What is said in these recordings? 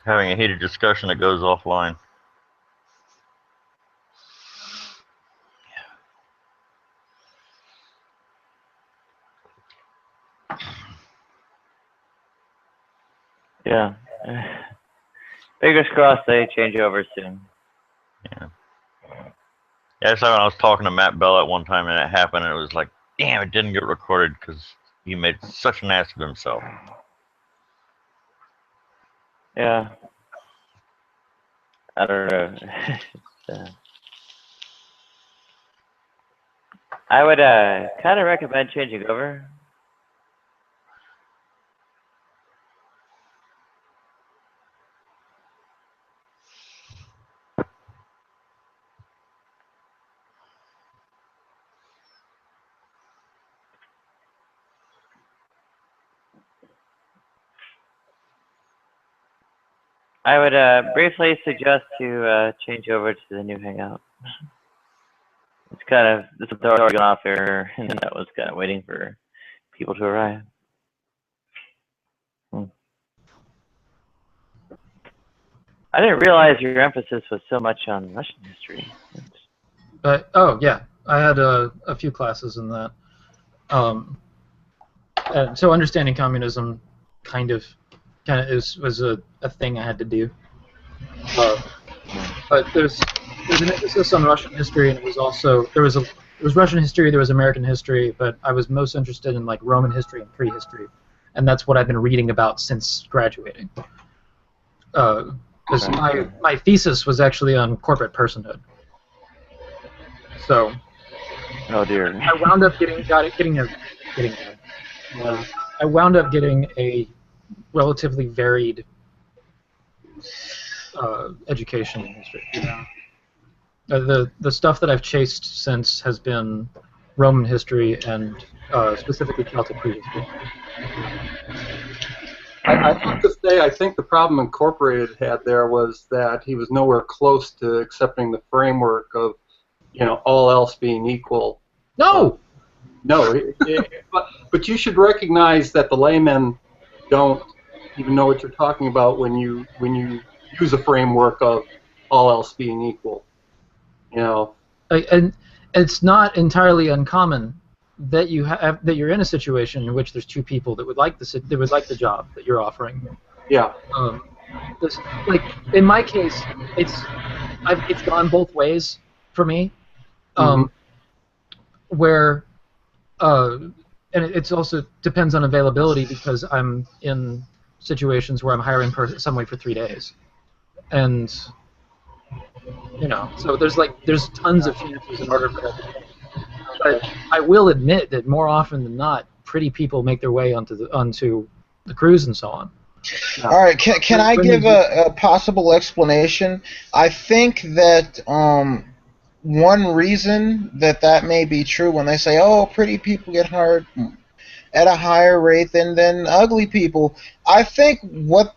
having a heated discussion that goes offline. Yeah. Fingers crossed they change over soon. Yeah. Yeah, that's when I was talking to Matt Bell at one time and it happened and it was like, damn, it didn't get recorded because he made such an ass of himself. Yeah. I don't know. I would kind of recommend changing over. I would briefly suggest to change over to the new Hangout. It's kind of, this is already gone off air, and that was kind of waiting for people to arrive. I didn't realize your emphasis was so much on Russian history. Oh yeah, I had a few classes in that. And so understanding communism kind of was a thing I had to do. But there's an emphasis on Russian history, and it was also there was Russian history, there was American history, but I was most interested in like Roman history and prehistory, and that's what I've been reading about since graduating. Because my thesis was actually on corporate personhood. So. Oh dear. I wound up I wound up getting a relatively varied education in history. The stuff that I've chased since has been Roman history and specifically Celtic prehistory. I have to say, I think the problem Incorporated had there was that he was nowhere close to accepting the framework of, all else being equal. No. No, but you should recognize that the laymen don't even know what you're talking about when you use a framework of all else being equal. And it's not entirely uncommon that you're in a situation in which there's two people that would like the job that you're offering. Yeah. Like in my case, it's gone both ways for me. Where and it's also depends on availability because I'm in situations where I'm hiring somebody for 3 days, and so there's tons of chances in order for that. But I will admit that more often than not, pretty people make their way onto the cruise and so on. All right, can I give a possible explanation? I think that one reason that may be true when they say, oh, pretty people get hired at a higher rate than ugly people. I think what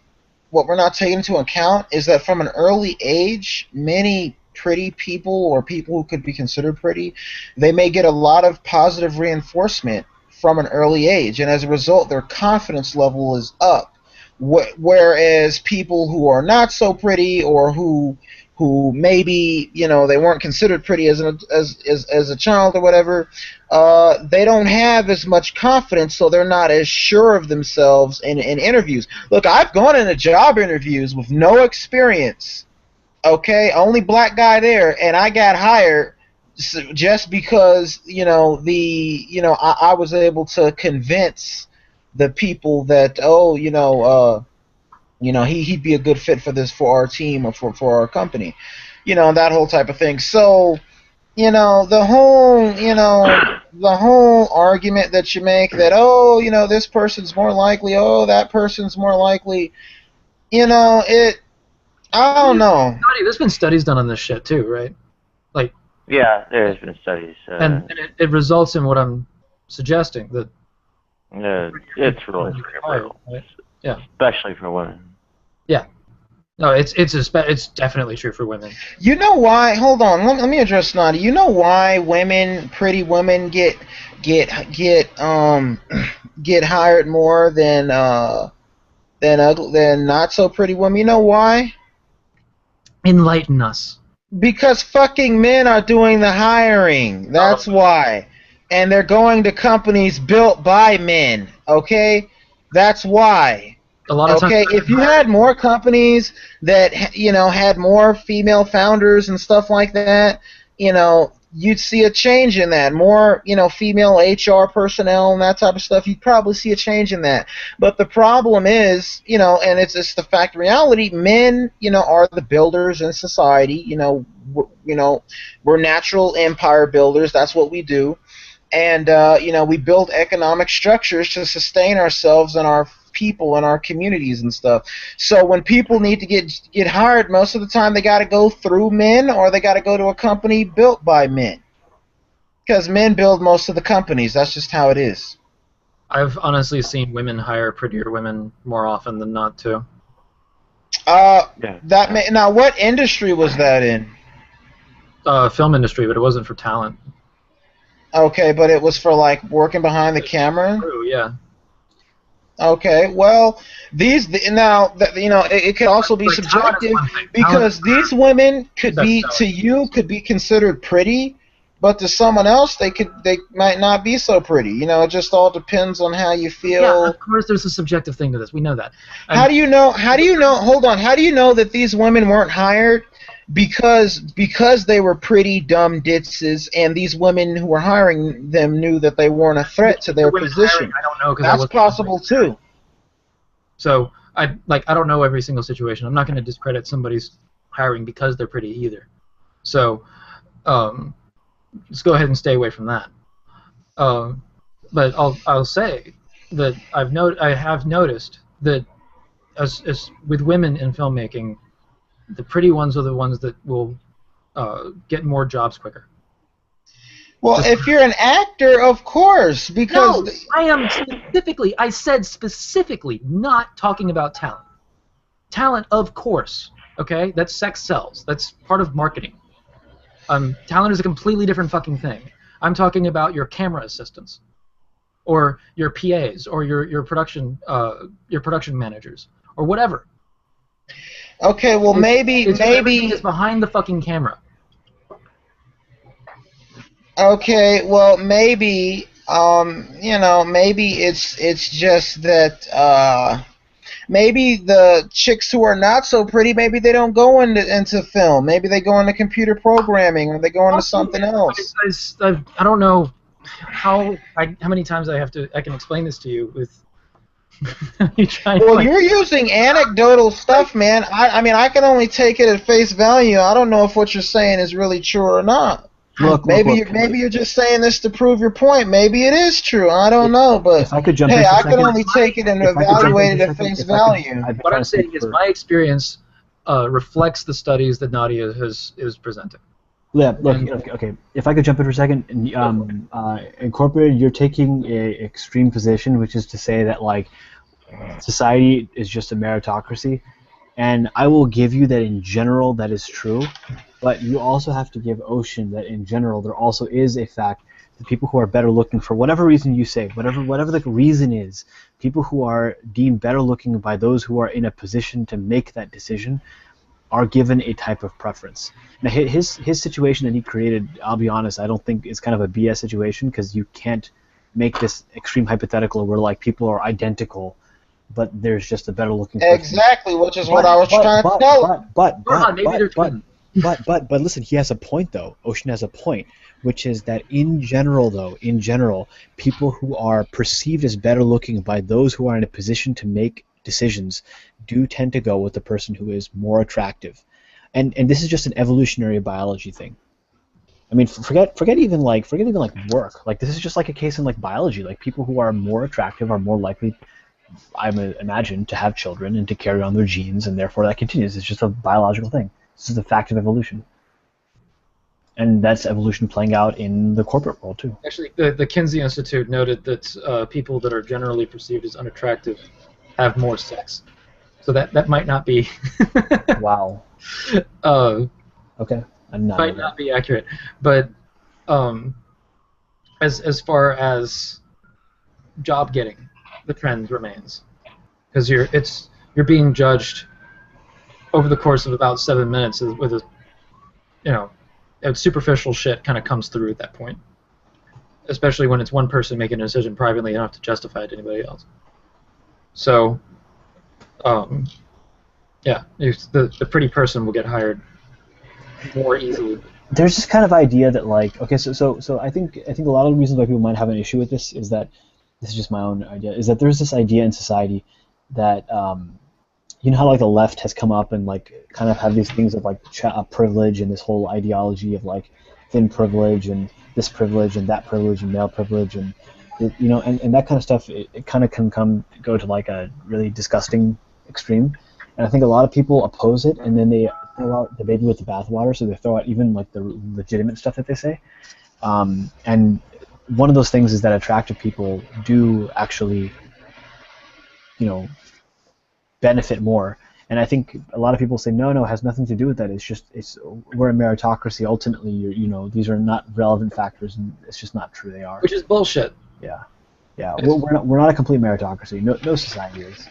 we're not taking into account is that from an early age, many pretty people or people who could be considered pretty, they may get a lot of positive reinforcement from an early age, and as a result, their confidence level is up. Whereas people who are not so pretty or who maybe they weren't considered pretty as a child or whatever, they don't have as much confidence, so they're not as sure of themselves in interviews. Look, I've gone into job interviews with no experience, okay, only black guy there, and I got hired just because I was able to convince the people that he'd be a good fit for our team or for our company, that whole type of thing. So, the whole argument that you make that this person's more likely, that person's more likely, I don't know. There's been studies done on this shit too, right? Like. Yeah, there's been studies. And it results in what I'm suggesting that. It's really true, right? Yeah. Especially for women. Yeah. No, it's definitely true for women. You know why? Hold on. Let me address Snotty. You know why pretty women get hired more than than not so pretty women. You know why? Enlighten us. Because fucking men are doing the hiring. That's why. And they're going to companies built by men. Okay? That's why. A lot of times. Okay, if you had more companies that had more female founders and stuff like that, you'd see a change in that. More, female HR personnel and that type of stuff. You'd probably see a change in that. But the problem is, and it's just the fact of reality. Men, are the builders in society. We're natural empire builders. That's what we do, and we build economic structures to sustain ourselves and our people and our communities and stuff. So when people need to get hired, most of the time they got to go through men, or they got to go to a company built by men, because men build most of the companies. That's just how it is. I've honestly seen women hire prettier women more often than not too. Now what industry was that in? Film industry, but it wasn't for talent. Okay, but it was for like working behind the camera. True, yeah. Okay, well, it could also be subjective, because these women could be considered pretty, but to someone else they might not be so pretty. It just all depends on how you feel. Yeah, of course, there's a subjective thing to this. We know that. How do you know? Hold on. How do you know that these women weren't hired because they were pretty dumb ditzes, and these women who were hiring them knew that they weren't a threat to their position? I don't know, because that's possible too. So I don't know every single situation. I'm not going to discredit somebody's hiring because they're pretty either. So let's go ahead and stay away from that. But I'll say that I have noticed that as with women in filmmaking, the pretty ones are the ones that will get more jobs quicker. Well, if you're an actor, of course, because... No, I said specifically, not talking about talent. Talent, of course, okay? That's sex sells. That's part of marketing. Talent is a completely different fucking thing. I'm talking about your camera assistants, or your PAs, or your production managers, or whatever. Okay, well, maybe it's behind the fucking camera. Okay, well, maybe maybe it's just that maybe the chicks who are not so pretty, maybe they don't go into film. Maybe they go into computer programming, or they go into something else. I don't know how many times I can explain this to you with. You're using anecdotal stuff, man. I mean, I can only take it at face value. I don't know if what you're saying is really true or not. Maybe you're just saying this to prove your point. Maybe it is true. I don't know, but if I could jump I can only take it and evaluate it at face value. What I'm saying is my experience reflects the studies that Nadia is presenting. Yeah, look, okay. If I could jump in for a second, Incorporated, you're taking a extreme position, which is to say that like society is just a meritocracy, and I will give you that in general that is true, but you also have to give Ocean that in general there also is a fact that people who are better looking for whatever reason you say, whatever the reason is, people who are deemed better looking by those who are in a position to make that decision are given a type of preference. Now, his situation that he created, I'll be honest, I don't think is kind of a BS situation, because you can't make this extreme hypothetical where like people are identical, but there's just a better looking person. Exactly, which is what I was trying to tell him. But listen, he has a point though. Ocean has a point, which is that in general, people who are perceived as better looking by those who are in a position to make decisions do tend to go with the person who is more attractive, and this is just an evolutionary biology thing. I mean, forget even like work. Like, this is just like a case in like biology. Like, people who are more attractive are more likely, I imagine, to have children and to carry on their genes, and therefore that continues. It's just a biological thing. This is a fact of evolution, and that's evolution playing out in the corporate world too. Actually, the Kinsey Institute noted that people that are generally perceived as unattractive have more sex, so that might not be. Wow. Okay. Might not be accurate, but as far as job getting, the trend remains, because you're being judged over the course of about 7 minutes with a, superficial shit kind of comes through at that point. Especially when it's one person making a decision privately, you don't have to justify it to anybody else. So, yeah, the pretty person will get hired more easily. There's this kind of idea that like, okay, so I think a lot of the reasons why people might have an issue with this is that, this is just my own idea, is that there's this idea in society that you know how like the left has come up and like kind of have these things of like privilege and this whole ideology of like thin privilege and this privilege and that privilege and male privilege and and that kind of stuff. It kind of can go to like a really disgusting extreme, and I think a lot of people oppose it, and then they throw out the baby with the bathwater, so they throw out even like the legitimate stuff that they say, and one of those things is that attractive people do actually benefit more. And I think a lot of people say no, it has nothing to do with that. We're a meritocracy. Ultimately, these are not relevant factors, and it's just not true. They are. Which is bullshit. Yeah. We're not a complete meritocracy. No society is.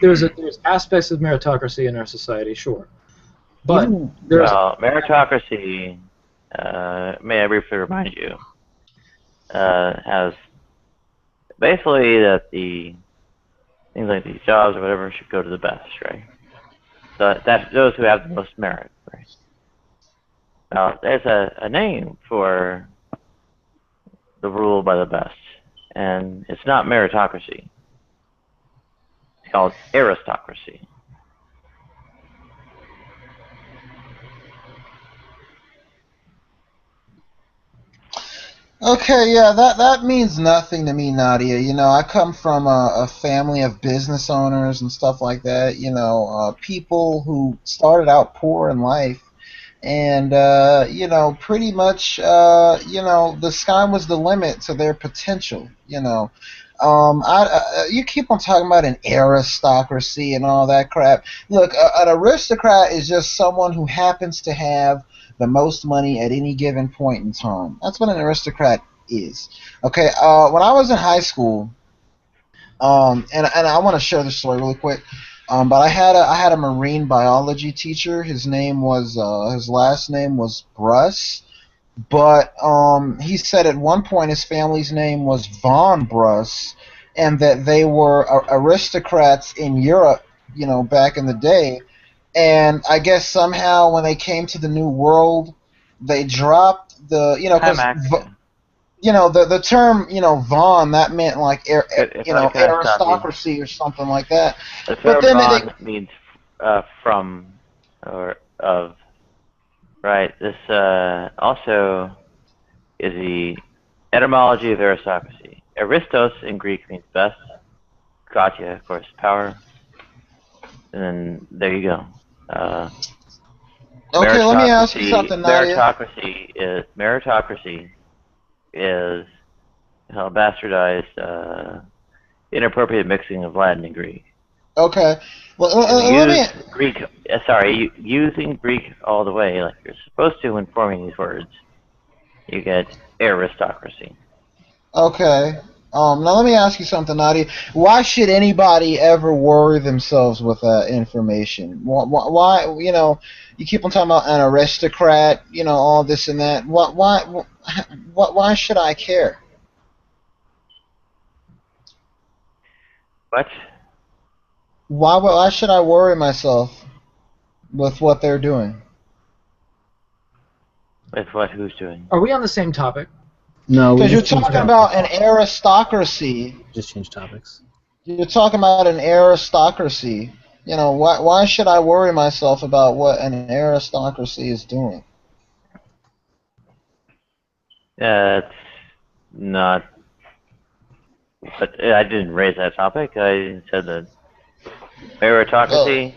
There's aspects of meritocracy in our society, sure. But meritocracy, may I briefly remind you, has basically that the things like these jobs or whatever should go to the best, right? So that's those who have the most merit, right? Now, there's a name for the rule by the best, and it's not meritocracy. It's called aristocracy. Okay, yeah, that means nothing to me, Nadia. I come from a family of business owners and stuff like that. People who started out poor in life, and pretty much, the sky was the limit to their potential. You keep on talking about an aristocracy and all that crap. Look, an aristocrat is just someone who happens to have the most money at any given point in time. That's what an aristocrat is. Okay, when I was in high school, and I want to share this story really quick. But I had a marine biology teacher. His last name was Bruss, but he said at one point his family's name was von Bruss, and that they were aristocrats in Europe, back in the day. And I guess somehow when they came to the New World, they dropped the, the term, von, that meant like, aristocracy or something like that. The term von means from or of, right? This also is the etymology of aristocracy. Aristos in Greek means best. Kratia, of course, power. And then there you go. Okay, let me ask you something, Nadia. Meritocracy is a bastardized, inappropriate mixing of Latin and Greek. Okay. Well, using Greek all the way, like you're supposed to when forming these words, you get aristocracy. Okay. Now let me ask you something, Nadia. Why should anybody ever worry themselves with that information? Why you keep on talking about an aristocrat, all this and that. Why should I care? What? Why should I worry myself with what they're doing? With what? Who's doing? Are we on the same topic? No, because you're talking about an aristocracy. Just change topics. You're talking about an aristocracy. Why should I worry myself about what an aristocracy is doing? It's not. But I didn't raise that topic. I said that meritocracy.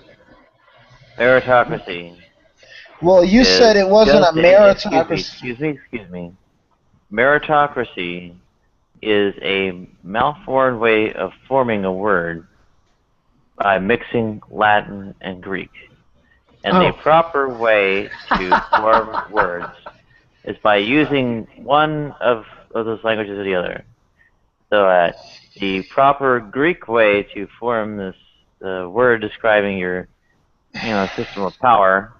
Meritocracy. Well, you said it wasn't a meritocracy. Excuse me. Meritocracy is a malformed way of forming a word by mixing Latin and Greek. And the proper way to form words is by using one of those languages or the other. So the proper Greek way to form this word describing your system of power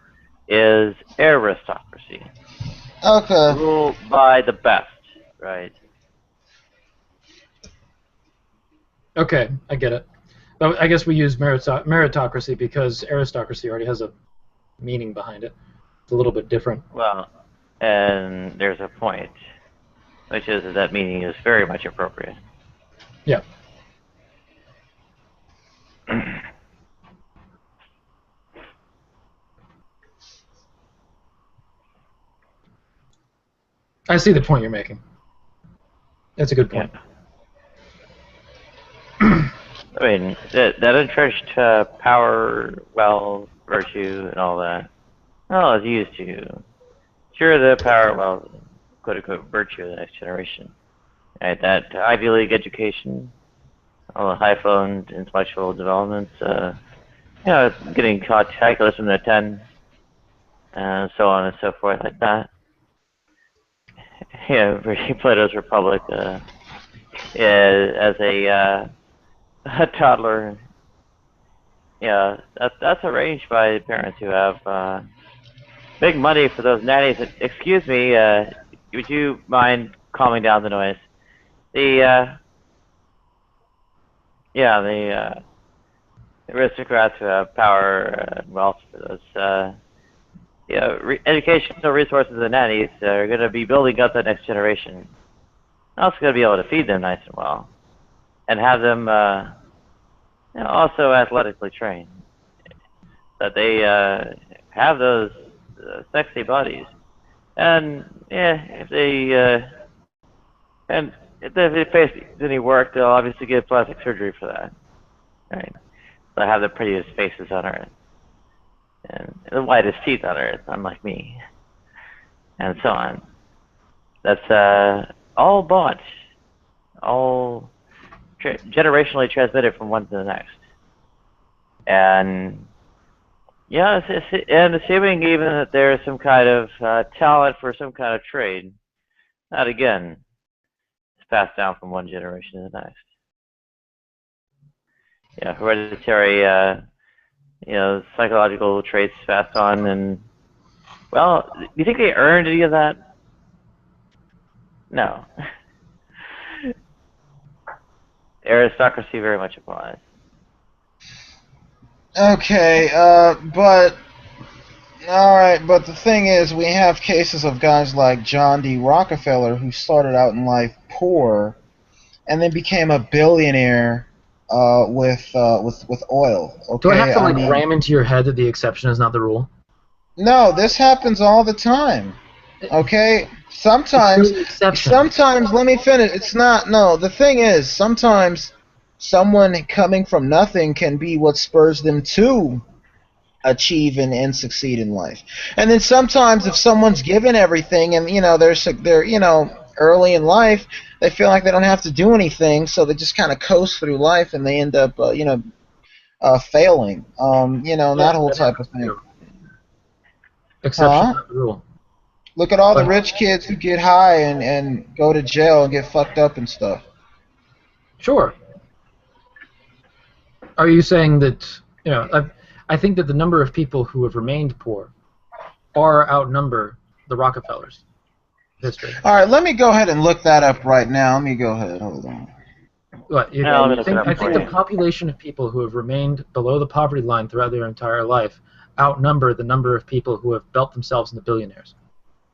is aristocracy. Okay. Rule by the best, right? Okay, I get it. But I guess we use meritocracy because aristocracy already has a meaning behind it. It's a little bit different. Well, and there's a point, which is that meaning is very much appropriate. Yeah. I see the point you're making. That's a good point. Yeah. I mean, that entrenched power, wealth, virtue, and all that, well, is used to ensure the power, wealth, quote-unquote, virtue of the next generation. Right? That Ivy League education, all the high-flown intellectual developments, getting taught calculus from the 10, and so on and so forth like that. Yeah, Plato's Republic, as a toddler, that's arranged by parents who have big money for those nannies. Excuse me, would you mind calming down the noise? The aristocrats who have power and wealth for those educational resources and nannies are going to be building up that next generation. Also going to be able to feed them nice and well, and have them also athletically trained, that they have those sexy bodies, and if they face any work, they'll obviously get plastic surgery for that. Right? They'll have the prettiest faces on earth, and the whitest teeth on earth, unlike me, and so on. That's all bought, all generationally transmitted from one to the next. And and assuming even that there's some kind of talent for some kind of trade, that again is passed down from one generation to the next. Yeah, hereditary, psychological traits passed on, and well, do you think they earned any of that? No. Aristocracy very much applies. Okay, but the thing is, we have cases of guys like John D. Rockefeller who started out in life poor, and then became a billionaire with oil. Okay, do I have to ram into your head that the exception is not the rule? No, this happens all the time. Okay, sometimes let me finish. It's not. No, the thing is, sometimes someone coming from nothing can be what spurs them to achieve and succeed in life. And then sometimes if someone's given everything and they're early in life, they feel like they don't have to do anything, so they just kind of coast through life and they end up failing. That whole type of thing. Exception, not the rule. Look at all the rich kids who get high and go to jail and get fucked up and stuff. Sure. Are you saying that, I think that the number of people who have remained poor far outnumber the Rockefellers' history. All right, let me go ahead and look that up right now. Let me go ahead. Hold on. What, I think the population of people who have remained below the poverty line throughout their entire life outnumber the number of people who have built themselves into billionaires.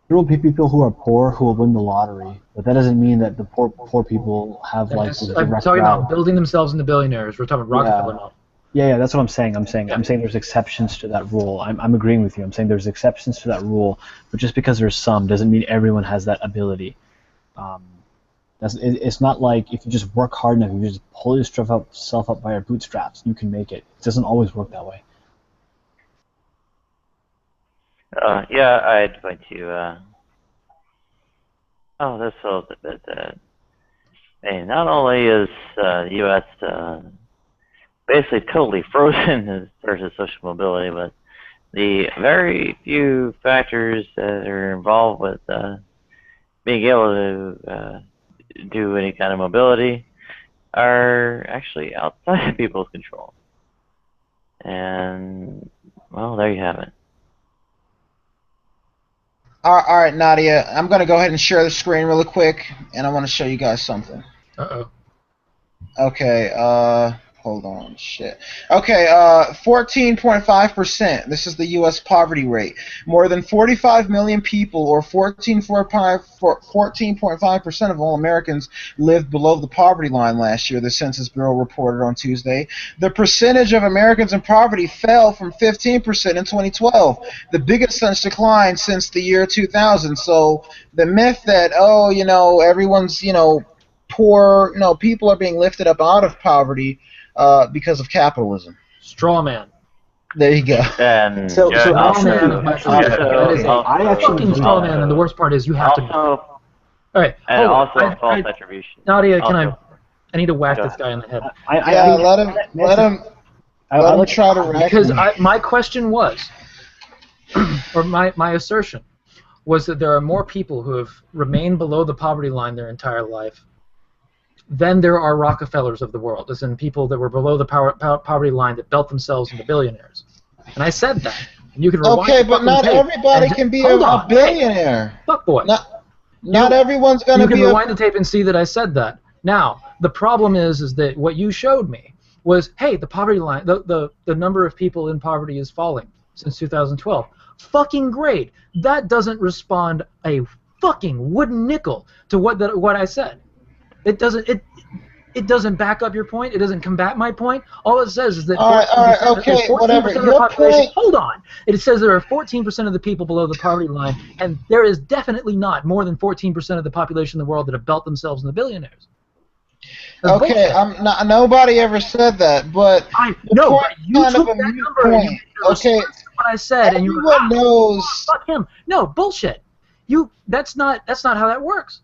There will be people who are poor who will win the lottery, but that doesn't mean that the poor people have I'm talking about building themselves into billionaires. We're talking about Rockefeller model. Yeah, that's what I'm saying. I'm saying there's exceptions to that rule. I'm agreeing with you. I'm saying there's exceptions to that rule, but just because there's some doesn't mean everyone has that ability. It's not like if you just work hard enough, you just pull yourself up by your bootstraps, you can make it. It doesn't always work that way. I'd point to this little bit. Not only is the U.S. Basically totally frozen as far as social mobility, but the very few factors that are involved with being able to do any kind of mobility are actually outside of people's control. And, well, there you have it. All right, Nadia. I'm gonna go ahead and share the screen really quick, and I want to show you guys something. Uh-oh. Okay, hold on, shit. Okay, 14.5%. This is the U.S. poverty rate. More than 45 million people, or 14.5% of all Americans, lived below the poverty line last year, the Census Bureau reported on Tuesday. The percentage of Americans in poverty fell from 15% in 2012, the biggest such decline since the year 2000. So the myth that, oh, everyone's, poor, people are being lifted up out of poverty because of capitalism. Straw man. There you go. And So actually, that is I actually fucking straw man, and the worst part is you have to. also, All right, and hold on. also false attribution. Nadia, Also- I need to whack Go this guy in the head. Let him try to rack Because me. my question was, or my assertion was that there are more people who have remained below the poverty line their entire life than there are Rockefellers of the world, as in people that were below the poverty line that built themselves into billionaires. And I said that. And you can rewind Okay, the but fucking not tape everybody and can be hold a on, billionaire. Hey, fuck boy. Not everyone's going You to can be rewind the tape and see that I said that. Now, the problem is that what you showed me was, hey, the poverty line, the number of people in poverty is falling since 2012. Fucking great. That doesn't respond a fucking wooden nickel to what I said. It doesn't back up your point. It doesn't combat my point. All it says is that 14% of the population. Hold on. It says there are 14% of the people below the poverty line, and there is definitely not more than 14% of the population in the world that have built themselves into billionaires. That's okay, bullshit. nobody ever said that, but but you took that number and you made a response to what I said, and you were everyone knows. Fuck him. No bullshit. That's not how that works.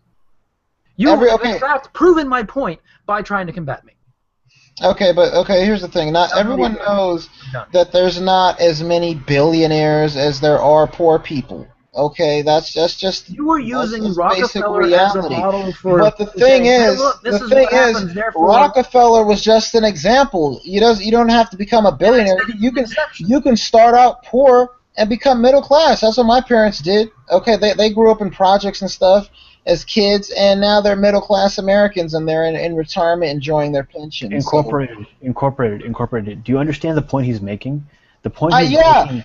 You have in fact proven my point by trying to combat me. Okay, here's the thing. Not everyone knows that there's not as many billionaires as there are poor people. Okay, that's just you were using Rockefeller as a model for. But the thing is, Rockefeller was just an example. You don't have to become a billionaire. You can start out poor and become middle class. That's what my parents did. Okay, they grew up in projects and stuff as kids, and now they're middle class Americans, and they're in retirement enjoying their pension. Incorporated. Do you understand the point he's making? The point he's making.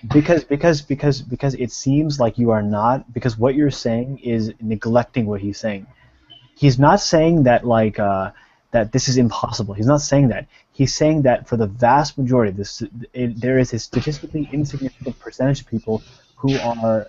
Because it seems like you are not, because what you're saying is neglecting what he's saying. He's not saying that that this is impossible. He's not saying that. He's saying that for the vast majority, there is a statistically insignificant percentage of people who are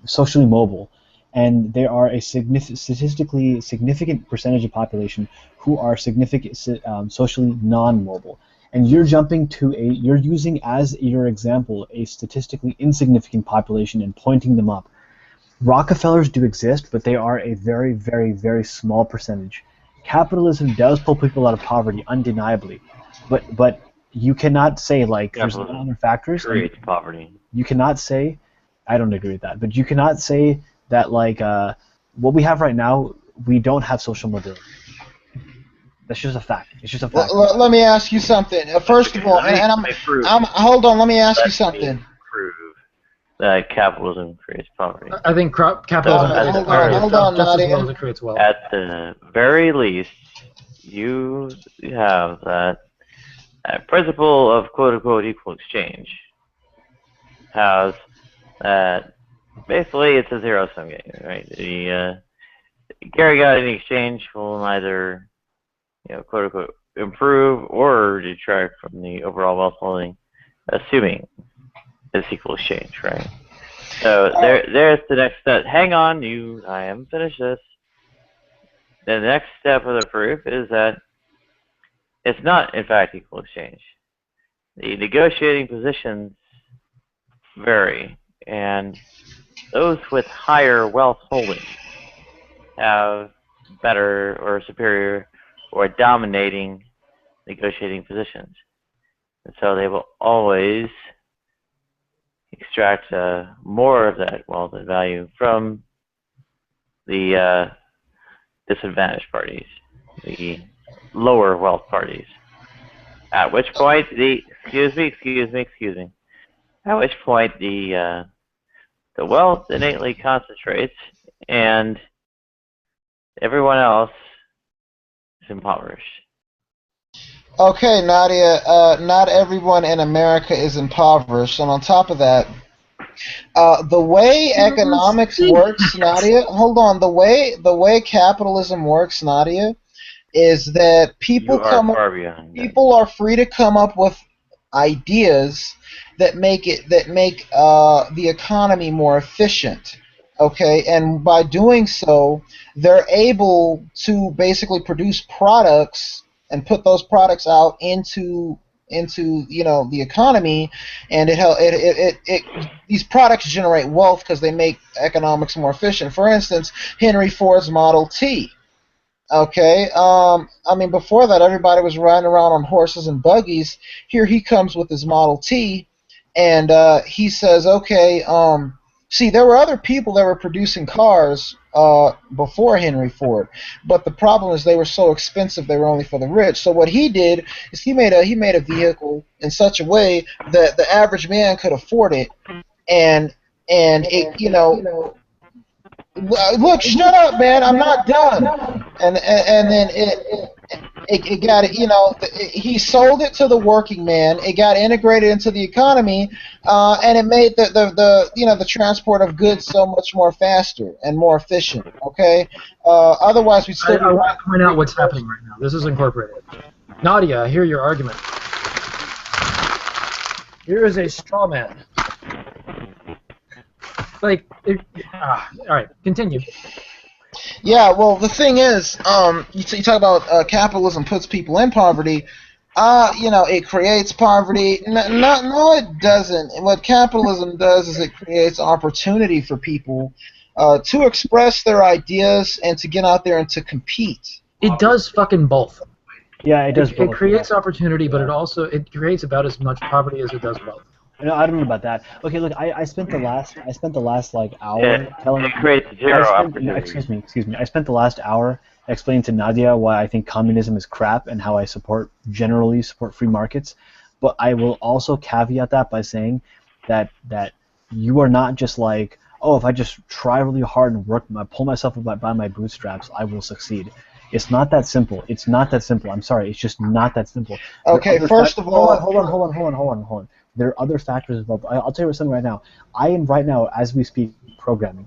socially mobile, and there are a statistically significant percentage of population who are socially non-mobile. And you're you're using as your example a statistically insignificant population and pointing them up. Rockefellers do exist, but they are a very, very, very small percentage. Capitalism does pull people out of poverty, undeniably, but you cannot say there's other factors. Creates poverty. You cannot say, I don't agree with that, but you cannot say that what we have right now, we don't have social mobility. That's just a fact. It's just a fact. Let me ask you something. First of all, hold on. Let me ask you something. Prove that capitalism creates poverty. I think capitalism hold on, just as Nadia. well as it creates wealth. At the very least, you have that principle of quote-unquote equal exchange has that basically it's a zero-sum game, right? The Gary got in exchange will either quote-unquote improve or detract from the overall wealth holding, assuming it's equal exchange, right? So there's the next step. Hang on, I haven't finished this. The next step of the proof is that it's not, in fact, equal exchange. The negotiating positions vary, and those with higher wealth holdings have better or superior or dominating negotiating positions. And so they will always extract more of that wealth and value from the disadvantaged parties, the lower wealth parties. At which point excuse me. At which point the wealth innately concentrates, and everyone else is impoverished. Okay, Nadia, not everyone in America is impoverished, and on top of that, the way economics works, Nadia, hold on, the way capitalism works, Nadia, is that You are far behind. people are free to come up with ideas that make the economy more efficient. Okay, and by doing so, they're able to basically produce products and put those products out into the economy, and these products generate wealth because they make economics more efficient. For instance, Henry Ford's Model T. Okay, I mean, before that, everybody was riding around on horses and buggies. Here he comes with his Model T, and he says, okay, see, there were other people that were producing cars before Henry Ford, but the problem is they were so expensive, they were only for the rich. So what he did is he made a vehicle in such a way that the average man could afford it, and look, shut up, man, I'm not done. And then it got he sold it to the working man. It got integrated into the economy, and it made the transport of goods so much more faster and more efficient. Okay, otherwise we still. I want to point out what's happening right now. This is incorporated. Nadia, I hear your argument. Here is a straw man. All right, continue. Yeah, well, the thing is, you talk about capitalism puts people in poverty. It creates poverty. No, it doesn't. What capitalism does is it creates opportunity for people to express their ideas and to get out there and to compete. It does fucking both. Yeah, it does. It creates opportunity, but it creates about as much poverty as it does wealth. No, I don't know about that. Okay, look, I spent the last like hour telling. It creates zero opportunity. Excuse me. I spent the last hour explaining to Nadia why I think communism is crap and how I generally support free markets. But I will also caveat that by saying that you are not just like, oh, if I just try really hard and pull myself up by my bootstraps, I will succeed. It's not that simple. It's not that simple. I'm sorry. It's just not that simple. Okay, first of all, hold on. There are other factors involved. I'll tell you something right now. I am right now, as we speak, programming.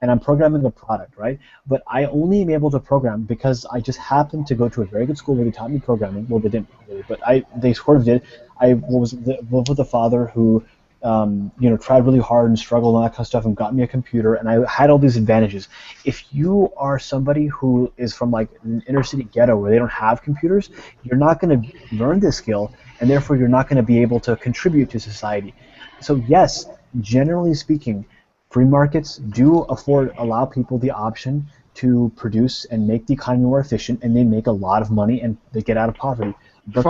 And I'm programming a product, right? But I only am able to program because I just happened to go to a very good school where they taught me programming. Well, they didn't really, but they sort of did. I lived with a father who tried really hard and struggled and all that kind of stuff and got me a computer, and I had all these advantages. If you are somebody who is from like an inner city ghetto where they don't have computers, you're not going to learn this skill, and therefore you're not going to be able to contribute to society. So yes, generally speaking, free markets do allow people the option to produce and make the economy more efficient, and they make a lot of money and they get out of poverty. But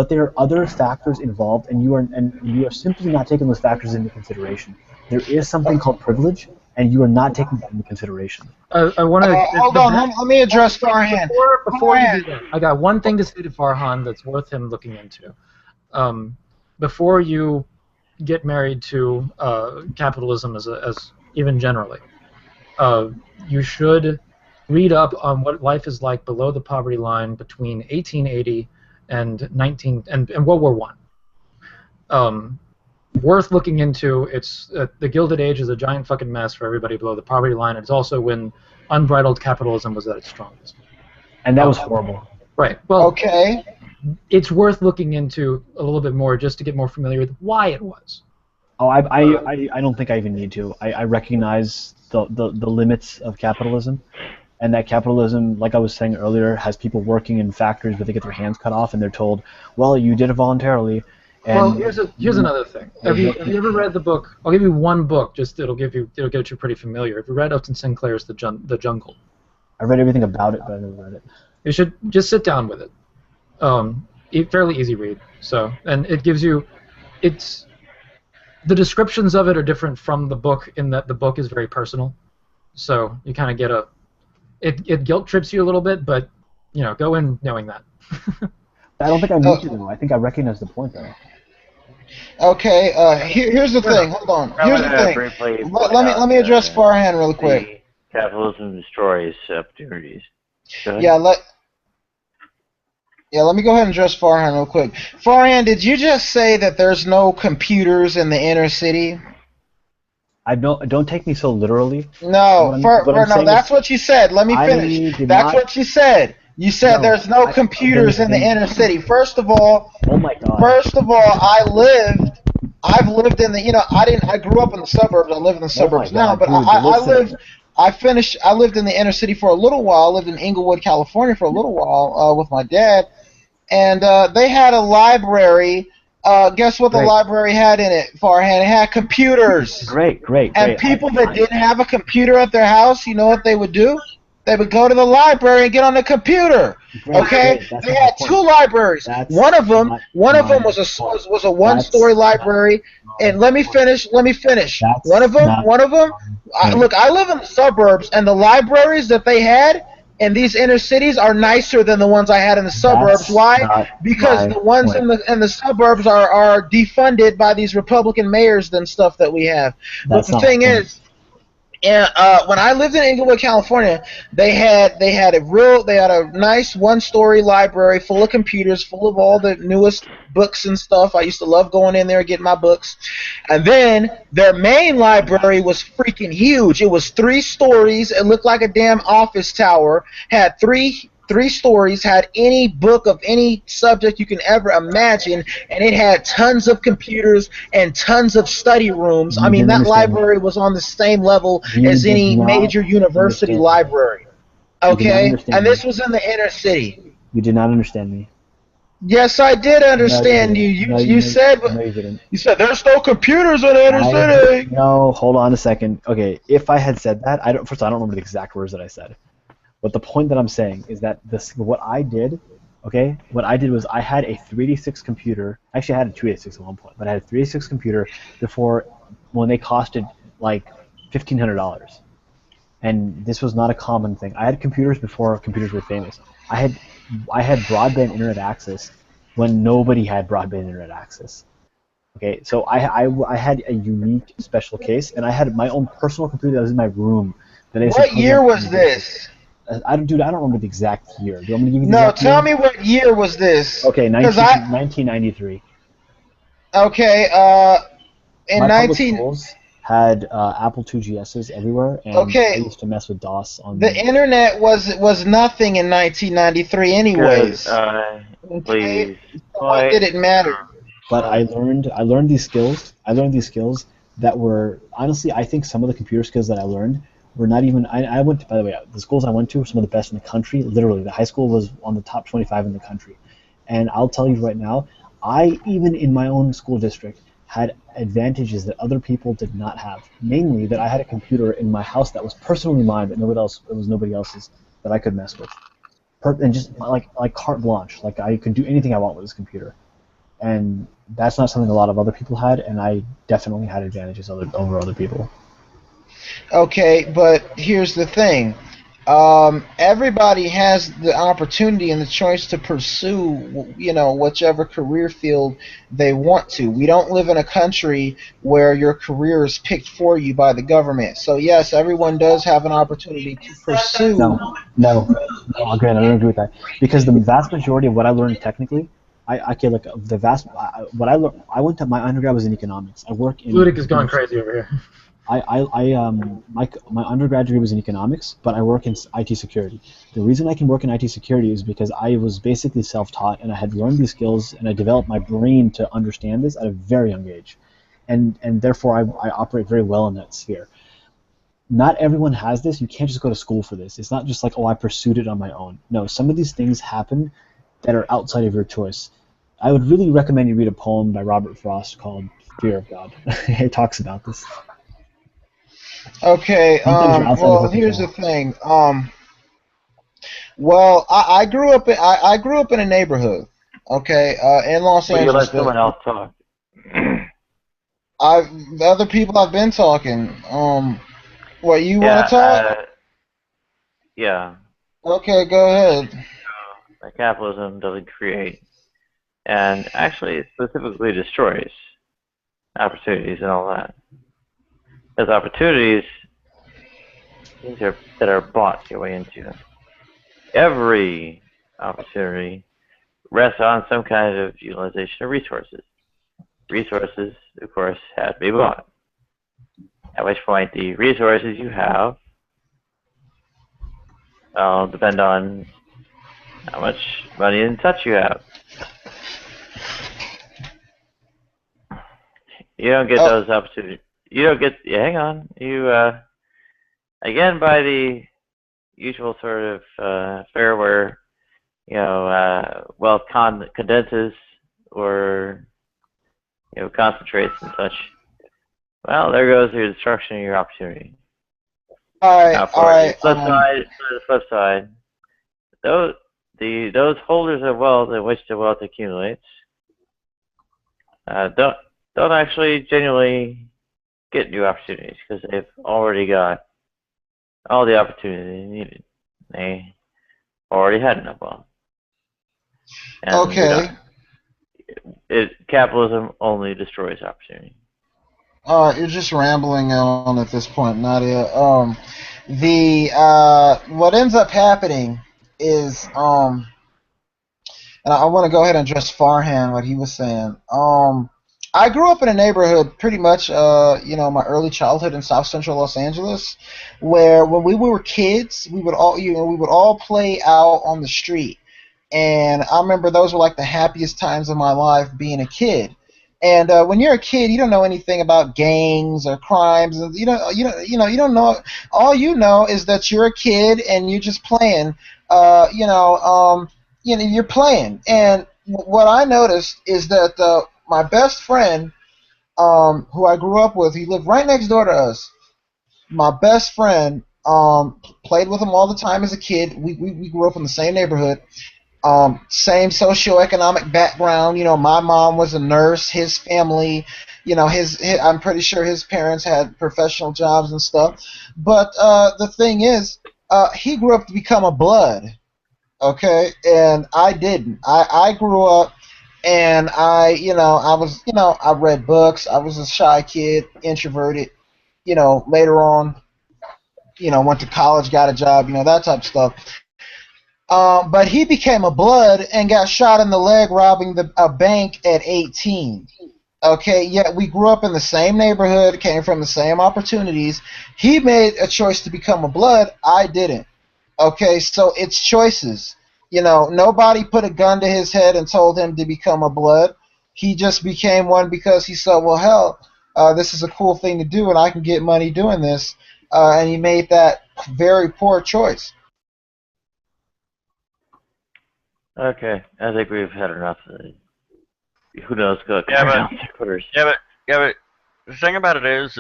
there are other factors involved, and you are simply not taking those factors into consideration. There is something called privilege, and you are not taking that into consideration. I want to hold on. Let me address Farhan. Before you do that, I got one thing to say to Farhan that's worth him looking into. Before you get married to capitalism as even generally, you should read up on what life is like below the poverty line between 1880 and World War I. Worth looking into. It's the Gilded Age is a giant fucking mess for everybody below the poverty line. It's also when unbridled capitalism was at its strongest. And that was horrible. Right. Well, okay. It's worth looking into a little bit more just to get more familiar with why it was. Oh, I don't think I even need to. I recognize the limits of capitalism, and that capitalism, like I was saying earlier, has people working in factories where they get their hands cut off and they're told, well, you did it voluntarily. And well, here's another thing. Have you ever read the book? I'll give you one book. Just it'll get you pretty familiar. Have you read Upton Sinclair's The Jungle? I read everything about it, but I never read it. You should just sit down with it. Fairly easy read. And it gives you, the descriptions of it are different from the book in that the book is very personal. So you kind of get it guilt trips you a little bit, but go in knowing that. I don't think I need to though. I think I recognize the point though. Okay, here's the thing. Hold on. Here's the thing. Briefly Let me address Farhan really quick. Capitalism destroys opportunities. Yeah, let me go ahead and address Farhan real quick. Farhan, did you just say that there's no computers in the inner city? Don't take me so literally. No, that's what you said. Let me finish. That's what you said. You said there's no computers in the inner city. First of all, oh my God. First of all, I've lived in the, I grew up in the suburbs. I live in the suburbs now, but I lived in the inner city for a little while. I lived in Inglewood, California for a little while with my dad, and they had a library. Guess what the library had in it, Farhan? It had computers. Great. And people that didn't have a computer at their house, you know what they would do? They would go to the library and get on the computer. Okay, they had two libraries. One of them was a one-story library. And let me finish. One of them. Look, I live in the suburbs, and the libraries that they had in these inner cities are nicer than the ones I had in the suburbs. Why? Because the ones in the suburbs are defunded by these Republican mayors and stuff that we have. But the thing is. And when I lived in Inglewood, California, they had a nice one-story library full of computers, full of all the newest books and stuff. I used to love going in there and getting my books. And then their main library was freaking huge. It was 3 stories. It looked like a damn office tower. Had three stories, had any book of any subject you can ever imagine, and it had tons of computers and tons of study rooms. I mean, that library was on the same level as any major university library. Okay? And this was in the inner city. You did not understand me. Yes, I did understand you. You said there's no computers in the inner city. No, hold on a second. Okay, if I had said that, I don't remember the exact words that I said. But the point that I'm saying is that what I did was I had a 386 computer. Actually, I had a 286 at one point, but I had a 386 computer before when they costed like $1,500. And this was not a common thing. I had computers before computers were famous. I had broadband internet access when nobody had broadband internet access. Okay, so I had a unique special case, and I had my own personal computer that was in my room. What year was this? I don't remember the exact year. Do you want me to give you the exact year? No, tell me what year was this. Okay, 1993. Okay, in my public schools had Apple IIGSs everywhere, and I used to mess with DOS on the internet was nothing in 1993 anyways. Please. Why did it matter? But I learned these skills. That were, honestly, I think some of the computer skills that I learned were not even, I went to, by the way, the schools I went to were some of the best in the country. Literally, the high school was on the top 25 in the country. And I'll tell you right now, I, even in my own school district, had advantages that other people did not have. Namely, that I had a computer in my house that was personally mine, but it was nobody else's, that I could mess with. And just like carte blanche, like I could do anything I want with this computer. And that's not something a lot of other people had, and I definitely had advantages over other people. Okay, but here's the thing. Everybody has the opportunity and the choice to pursue, whichever career field they want to. We don't live in a country where your career is picked for you by the government. So yes, everyone does have an opportunity to pursue. No, again, I don't agree with that, because the vast majority of what I learned technically, my undergrad was in economics. Ludic is going crazy over here. My undergrad degree was in economics, but I work in IT security. The reason I can work in IT security is because I was basically self-taught, and I had learned these skills, and I developed my brain to understand this at a very young age, and therefore I operate very well in that sphere. Not everyone has this. You can't just go to school for this. It's not just like, I pursued it on my own. No, some of these things happen that are outside of your choice. I would really recommend you read a poem by Robert Frost called Fear of God. It talks about this. Okay, well, here's the thing. Well, I grew up in a neighborhood, okay, in Los Angeles. You let someone else talk. The other people I've been talking. What, you want Yeah, to talk? yeah. Okay, go ahead. That capitalism doesn't create, and actually specifically destroys opportunities and all that. Because opportunities, things that are bought your way into. Every opportunity rests on some kind of utilization of resources. Resources, of course, have to be bought. At which point, the resources you have depend on how much money and touch you have. You don't get Oh, those opportunities. You don't get. Yeah, hang on. You again by the usual sort of fare where wealth condenses or concentrates and such. Well, there goes your destruction of your opportunity. all right, Now, all for the right. flip side, those holders of wealth in which the wealth accumulates don't actually genuinely get new opportunities because they've already got all the opportunity they needed. They already had enough wealth, and Okay. capitalism only destroys opportunity. You're just rambling on at this point, Nadia. The what ends up happening is and I want to go ahead and address Farhan what he was saying. I grew up in a neighborhood pretty much, my early childhood in South Central Los Angeles, where when we were kids, we would all play out on the street, and I remember those were like the happiest times of my life being a kid. And when you're a kid, you don't know anything about gangs or crimes, and you don't know. All you know is that you're a kid and you're just playing. You're playing. And what I noticed is that my best friend, who I grew up with, he lived right next door to us. My best friend played with him all the time as a kid. We grew up in the same neighborhood. Same socioeconomic background. My mom was a nurse. His family, his I'm pretty sure his parents had professional jobs and stuff. But the thing is, he grew up to become a blood. Okay, and I didn't. I grew up and I read books. I was a shy kid, introverted. Later on, went to college, got a job, that type of stuff. But he became a blood and got shot in the leg robbing a bank at 18. Okay, yet we grew up in the same neighborhood, came from the same opportunities. He made a choice to become a blood. I didn't. Okay, so it's choices. Nobody put a gun to his head and told him to become a blood. He just became one because he said, well, hell, this is a cool thing to do and I can get money doing this. And he made that very poor choice. Okay, I think we've had enough. Who knows? Go Yeah, but quarters. but the thing about it is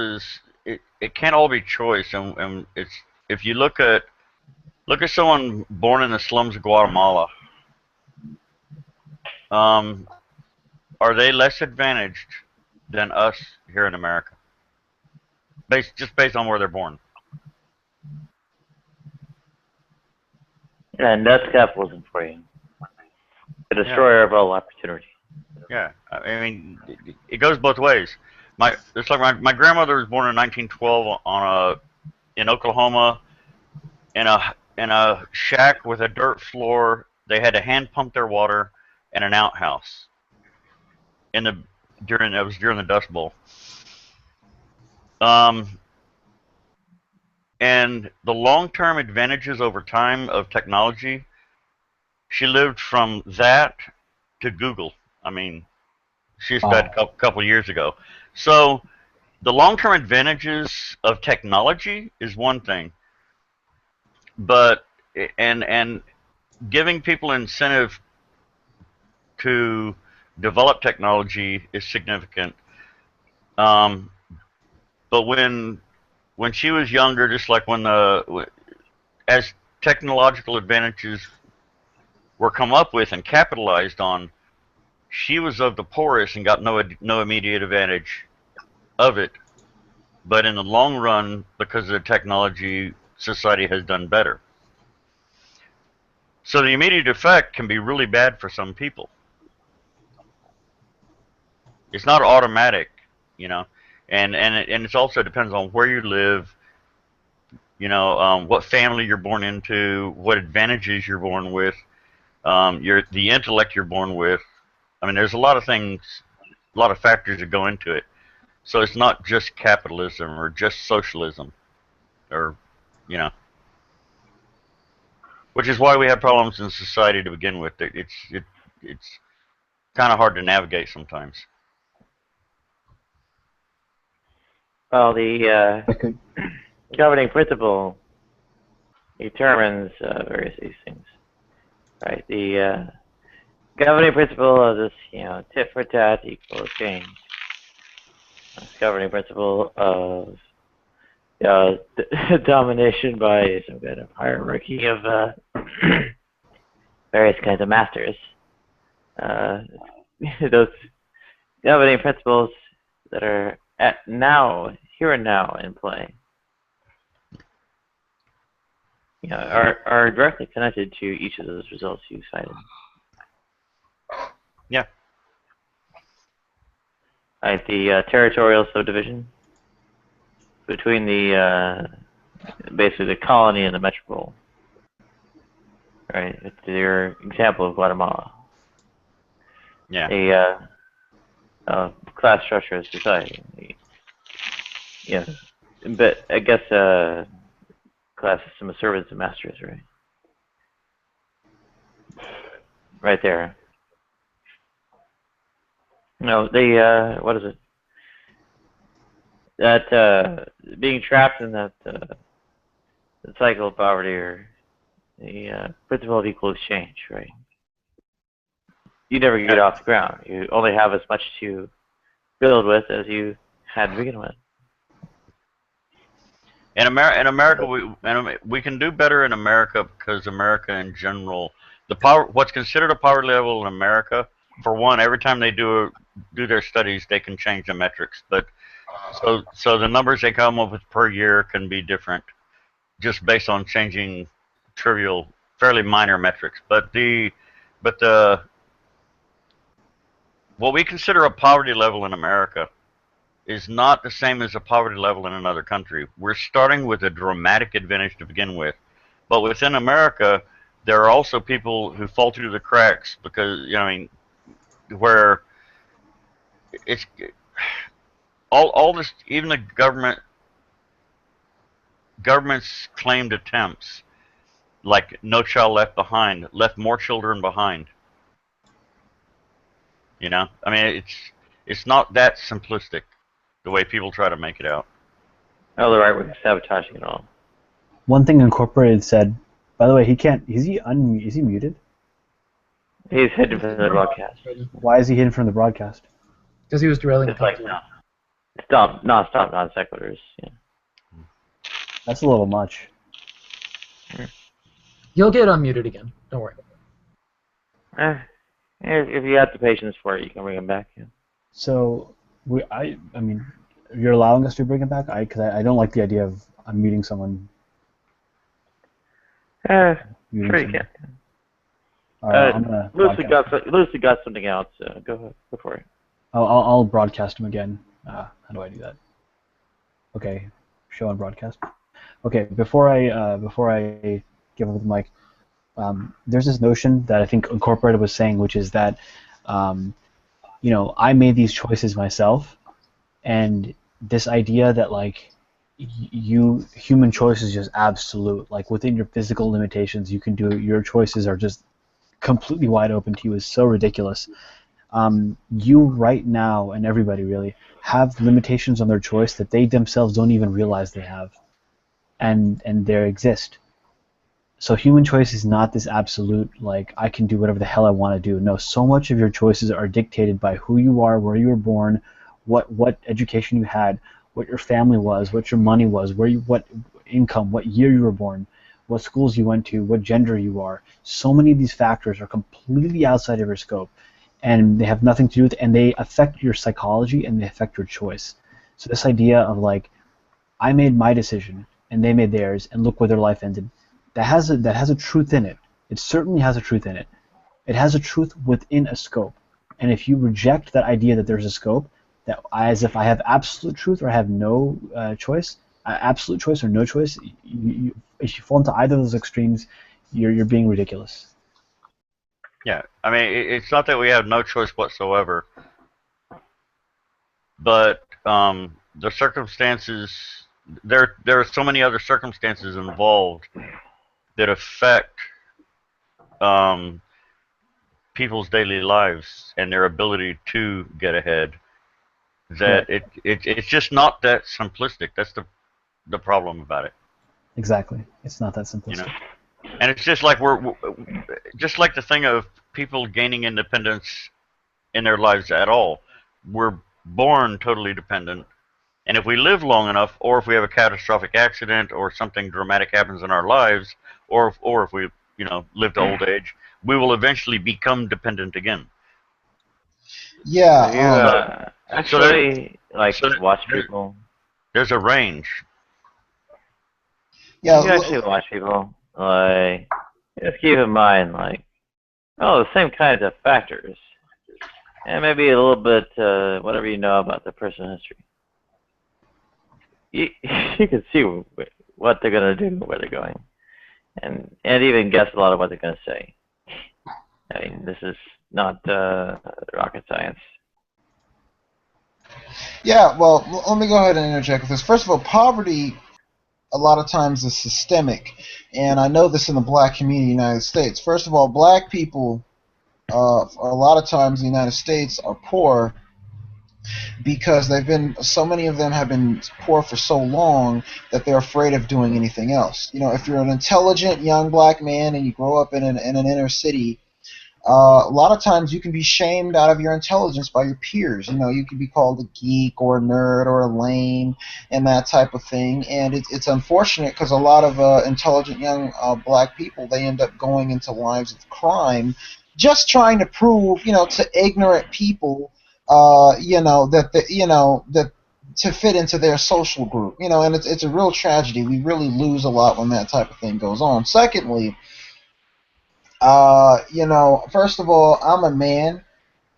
it can't all be choice, and it's if you look at someone born in the slums of Guatemala, are they less advantaged than us here in America? Based on where they're born. And that's capitalism for you. The destroyer of all opportunity. Yeah, I mean, it goes both ways. It's like my grandmother was born in 1912 in Oklahoma in a shack with a dirt floor. They had to hand pump their water in an outhouse. During the Dust Bowl. And the long-term advantages over time of technology, she lived from that to Google. I mean, she just died a couple years ago. So the long-term advantages of technology is one thing, but and giving people incentive to develop technology is significant. But when she was younger, just like as technological advantages were come up with and capitalized on, she was of the poorest and got no immediate advantage of it. but in the long run, because of the technology, society has done better. So the immediate effect can be really bad for some people. It's not automatic, you know, and it also depends on where you live, what family you're born into, what advantages you're born with, the intellect you're born with. I mean, there's a lot of things, a lot of factors that go into it. So it's not just capitalism or just socialism, or you know, which is why we have problems in society to begin with. It's kind of hard to navigate sometimes. Well, the governing principle determines various these things, right? The governing principle of this, tit for tat equals change. This governing principle of domination by some kind of hierarchy of various kinds of masters. Those governing principles that are here and now in play, are directly connected to each of those results you cited. Yeah. Right, the territorial subdivision between the basically the colony and the metropole. Right, it's your example of Guatemala. Yeah. The class structure of society. But I guess class system of servants and masters, right? Right there. No, what is it? That being trapped in that the cycle of poverty, or the principle of equal exchange, right? You never get off the ground. You only have as much to build with as you had to begin with. In America, we can do better in America because America in general, what's considered a poverty level in America, for one, every time they do their studies, they can change the metrics. But so the numbers they come up with per year can be different, just based on changing trivial, fairly minor metrics. But what we consider a poverty level in America is not the same as a poverty level in another country. We're starting with a dramatic advantage to begin with, but within America, there are also people who fall through the cracks because where it's all this, even the government's claimed attempts, like No Child Left Behind, left more children behind. I mean, it's not that simplistic the way people try to make it out. Oh, the right way of sabotaging it all. One thing Incorporated said, by the way, he can't. Is he muted? He's hidden from the broadcast. Why is he hidden from the broadcast? Because he was derailing the conversation. Stop non sequiturs. Yeah. That's a little much. You'll get unmuted again. Don't worry. If you have the patience for it, you can bring him back. Yeah. So, I mean, you're allowing us to bring him back? Because I don't like the idea of unmuting someone. Sure you can. Lucy got something else. Go for it. I'll broadcast him again. How do I do that? Okay, show on broadcast. Okay, before I give him the mic, there's this notion that I think Incorporated was saying, which is that, I made these choices myself, and this idea that human choice is just absolute, like within your physical limitations, you can do it. Your choices are just completely wide open to you is so ridiculous. You right now, and everybody really, have limitations on their choice that they themselves don't even realize they have, and they exist. So human choice is not this absolute, like, I can do whatever the hell I want to do. No, so much of your choices are dictated by who you are, where you were born, what education you had, what your family was, what your money was, what income, what year you were born, what schools you went to, what gender you are. So many of these factors are completely outside of your scope, and they have nothing to do with it, and they affect your psychology and they affect your choice. So this idea of I made my decision, and they made theirs, and look where their life ended. That has a truth in it. It certainly has a truth in it. It has a truth within a scope. And if you reject that idea that there's a scope, that as if I have absolute truth or I have no choice, absolute choice or no choice, if you fall into either of those extremes, you're being ridiculous. Yeah, I mean, it's not that we have no choice whatsoever, but the circumstances, there are so many other circumstances involved that affect people's daily lives and their ability to get ahead. That Right. it's just not that simplistic. That's the problem about it. Exactly. It's not that simplistic. You know, and it's just like we're just like the thing of people gaining independence in their lives at all. We're born totally dependent, and if we live long enough, or if we have a catastrophic accident, or something dramatic happens in our lives, or if we live to old age, we will eventually become dependent again. Yeah. Have you So actually so watch there, people? there's a range. Yeah. Have you actually watch people? Like, just keep in mind, the same kinds of factors, and maybe a little bit whatever you know about the person's history. You, you can see what they're gonna do, where they're going, and even guess a lot of what they're gonna say. I mean, this is not rocket science. Yeah. Well, let me go ahead and interject with this. First of all, poverty a lot of times is systemic, and I know this in the black community in the United States. First of all, black people, a lot of times in the United States, are poor because so many of them have been poor for so long that they're afraid of doing anything else. If you're an intelligent young black man and you grow up in an inner city, a lot of times you can be shamed out of your intelligence by your peers. You can be called a geek or a nerd or a lame and that type of thing. And it's unfortunate because a lot of intelligent young black people, they end up going into lives of crime just trying to prove, to ignorant people, that to fit into their social group. And it's a real tragedy. We really lose a lot when that type of thing goes on. Secondly, first of all, I'm a man,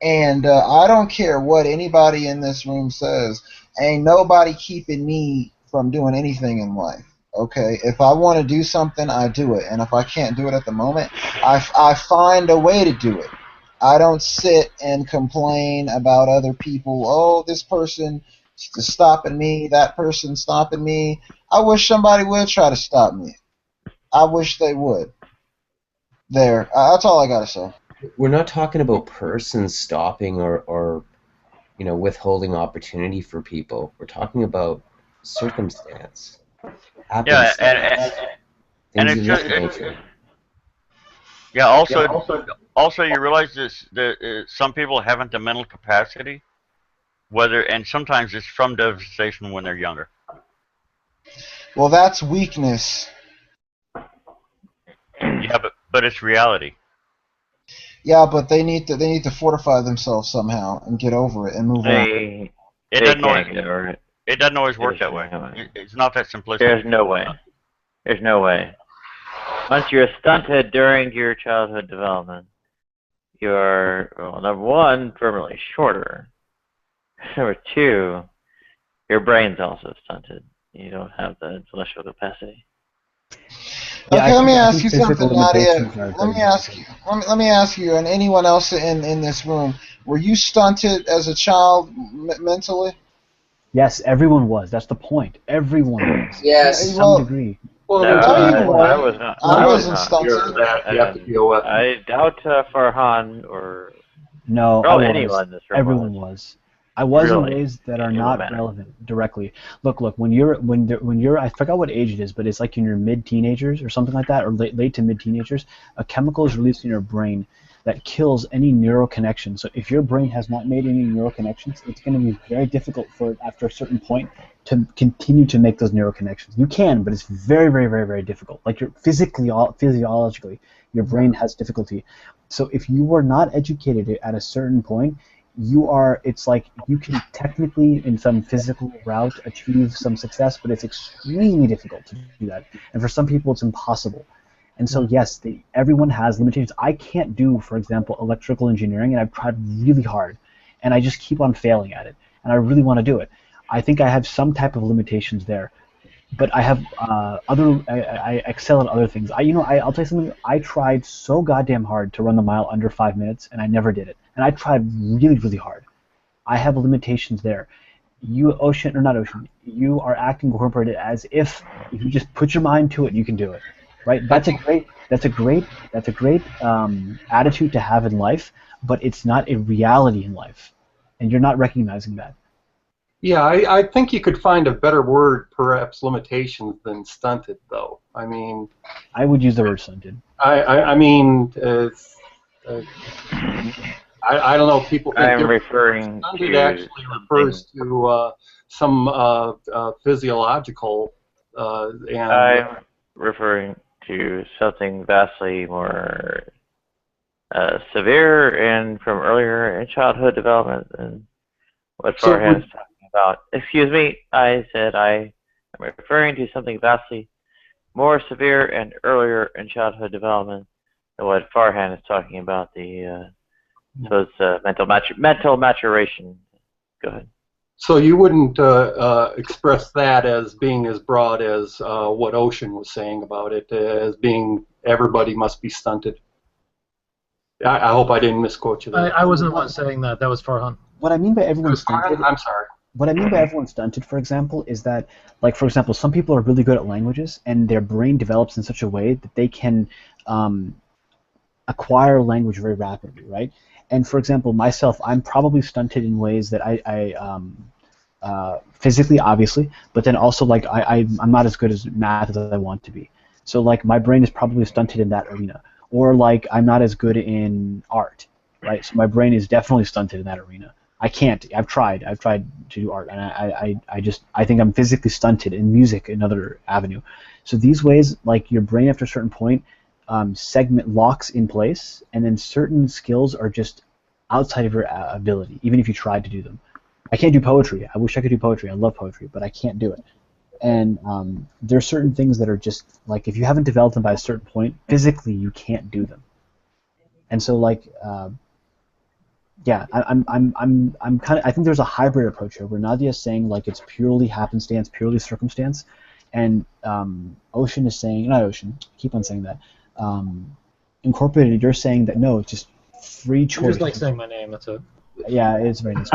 and I don't care what anybody in this room says. Ain't nobody keeping me from doing anything in life. Okay, if I want to do something, I do it, and if I can't do it at the moment, I find a way to do it. I don't sit and complain about other people. Oh, this person is stopping me, that person stopping me. I wish somebody would try to stop me. I wish they would. There. That's all I gotta say. We're not talking about persons stopping or withholding opportunity for people. We're talking about circumstance, Yeah, happenstance, and things it's of just this nature. yeah. Also, you realize this that some people haven't the mental capacity, and sometimes it's from devastation when they're younger. Well, that's weakness. Yeah, but it's reality. Yeah, but they need to fortify themselves somehow and get over it and move on. It They doesn't can't always get over it. it doesn't always work There's that way. no way. It's not that simplistic. There's no way. There's no way. Once you're stunted during your childhood development, you're, well, number one, permanently shorter. Number two, your brain's also stunted. You don't have the intellectual capacity. Yeah, Okay, let me I ask think you physical something, Nadia. limitations are Let me very ask you. Let me ask you, and anyone else in this room, were you stunted as a child mentally? Yes, everyone was. That's the point. Everyone was. Yeah, To some well, degree. Well, No, there's no, you a I weren't. was not. I I was wasn't not. stunted. that you have to deal with. I doubt Farhan or No, I probably was. anyone in this room Everyone was. was. I was in Really? ways that are It not won't matter. relevant directly. Look, when you're I forgot what age it is, but it's like in your mid-teenagers or something like that, or late to mid-teenagers, a chemical is released in your brain that kills any neural connection. So if your brain has not made any neural connections, it's going to be very difficult for it after a certain point to continue to make those neural connections. You can, but it's very, very, very, very difficult. Like you're physiologically, your brain has difficulty. So if you were not educated at a certain point, it's like you can technically, in some physical route, achieve some success, but it's extremely difficult to do that. And for some people, it's impossible. And so, yes, everyone has limitations. I can't do, for example, electrical engineering, and I've tried really hard, and I just keep on failing at it. And I really want to do it. I think I have some type of limitations there. But I have I excel at other things. I'll tell you something. I tried so goddamn hard to run the mile under 5 minutes, and I never did it. And I tried really, really hard. I have limitations there. You, Ocean, or not Ocean, you are acting incorporated as if you just put your mind to it, you can do it, right? That's a great attitude to have in life, but it's not a reality in life, and you're not recognizing that. Yeah, I think you could find a better word, perhaps limitations, than stunted, though. I mean, I would use the word stunted. I mean, I don't know. People think I'm referring stunted to actually refers to some physiological and. I'm referring to something vastly more severe and from earlier in childhood development than what Farhan is talking about. Excuse me, I said I am referring to something vastly more severe and earlier in childhood development than what Farhan is talking about. So it's mental maturation. Go ahead. So you wouldn't express that as being as broad as what Ocean was saying about it, as being everybody must be stunted. I hope I didn't misquote you there. I wasn't the one saying that. That was Farhan. What I mean by everyone stunted. I'm sorry. What I mean by everyone stunted, for example, is that, like, for example, some people are really good at languages, and their brain develops in such a way that they can acquire language very rapidly, right? And for example, myself, I'm probably stunted in ways that I physically, obviously, but then also, like, I'm not as good as math as I want to be. So, like, my brain is probably stunted in that arena. Or, like, I'm not as good in art, right? So my brain is definitely stunted in that arena. I can't. I've tried to do art, and I think I'm physically stunted in music, another avenue. So these ways, like, your brain after a certain point, segment locks in place, and then certain skills are just outside of your ability, even if you tried to do them. I can't do poetry. I wish I could do poetry. I love poetry, but I can't do it. And there are certain things that are just, like, if you haven't developed them by a certain point, physically you can't do them. And so, like, yeah, I'm kind of. I think there's a hybrid approach here where Nadia is saying, like, it's purely happenstance, purely circumstance, and Ocean is saying, not Ocean, keep on saying that. Incorporated, you're saying that no, it's just free choice. You just like saying my name. That's it. Yeah, it's very nice.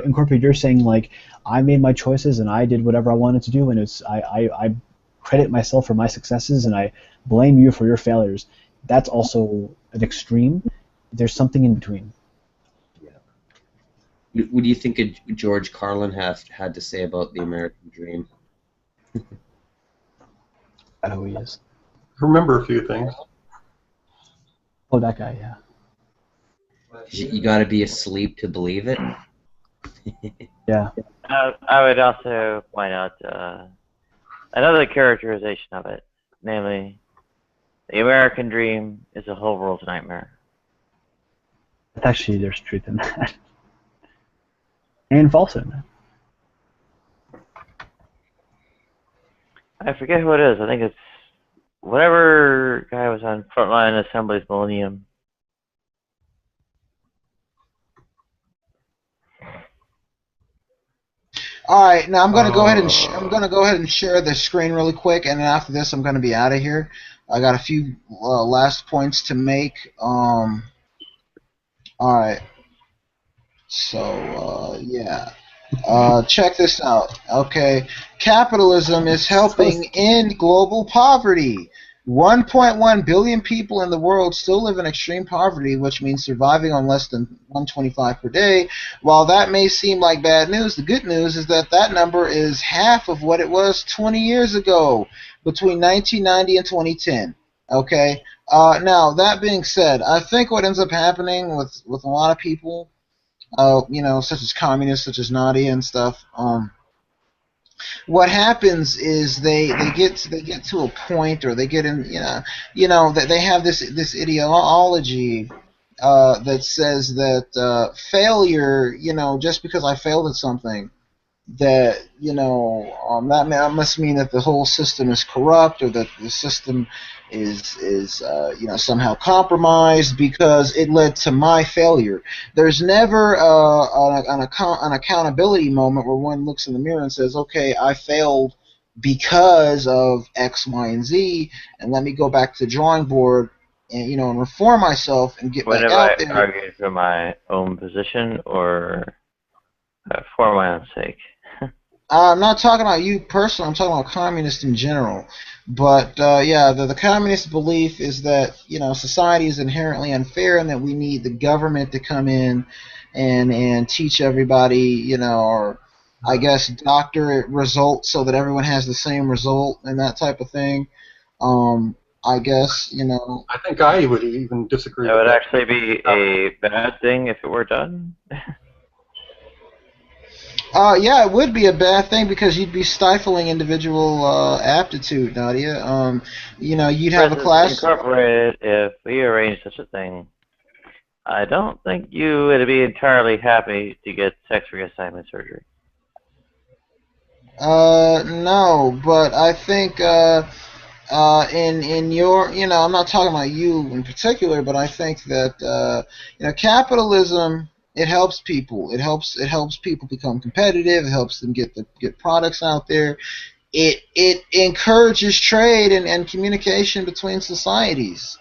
Incorporated, you're saying, like, I made my choices and I did whatever I wanted to do, and it's I credit myself for my successes and I blame you for your failures. That's also an extreme. There's something in between. What do you think George Carlin had to say about the American dream? I know who he is. Remember a few things. Oh, that guy, yeah. You got to be asleep to believe it. Yeah. I would also point out another characterization of it, namely, the American dream is a whole world's nightmare. Actually, there's truth in that. And falsehood in that. I forget who it is. I think it's whatever guy was on Frontline Assembly's Millennium. All right, now I'm going to go ahead and share the screen really quick, and then after this, I'm going to be out of here. I got a few last points to make. All right. So yeah. Check this out. Okay, capitalism is helping end global poverty. 1.1 billion people in the world still live in extreme poverty, which means surviving on less than $1.25 per day. While that may seem like bad news, the good news is that that number is half of what it was 20 years ago, between 1990 and 2010. Okay. Now that being said, I think what ends up happening with a lot of people, you know, such as communists, such as Nadia and stuff, what happens is they get to a point, or they get in, that they have this ideology that says that failure, just because I failed at something, that that must mean that the whole system is corrupt or that the system is somehow compromised because it led to my failure. There's never an accountability moment where one looks in the mirror and says, okay, I failed because of X, Y, and Z, and let me go back to the drawing board and reform myself and get When back have out I there. argued for my own position or for my own sake? I'm not talking about you personally. I'm talking about communists in general. But yeah, the communist belief is that society is inherently unfair and that we need the government to come in and teach everybody, or I guess doctor results so that everyone has the same result and that type of thing. I guess I think I would even disagree That with would that. actually be a bad thing if it were done. Yeah, it would be a bad thing because you'd be stifling individual aptitude, Nadia. You'd have a Prisons class. Incorporated, if we arranged such a thing, I don't think you would be entirely happy to get sex reassignment surgery. No, but I think in your, I'm not talking about you in particular, but I think that capitalism, it helps people. It helps people become competitive. It helps them get products out there. It encourages trade and communication between societies.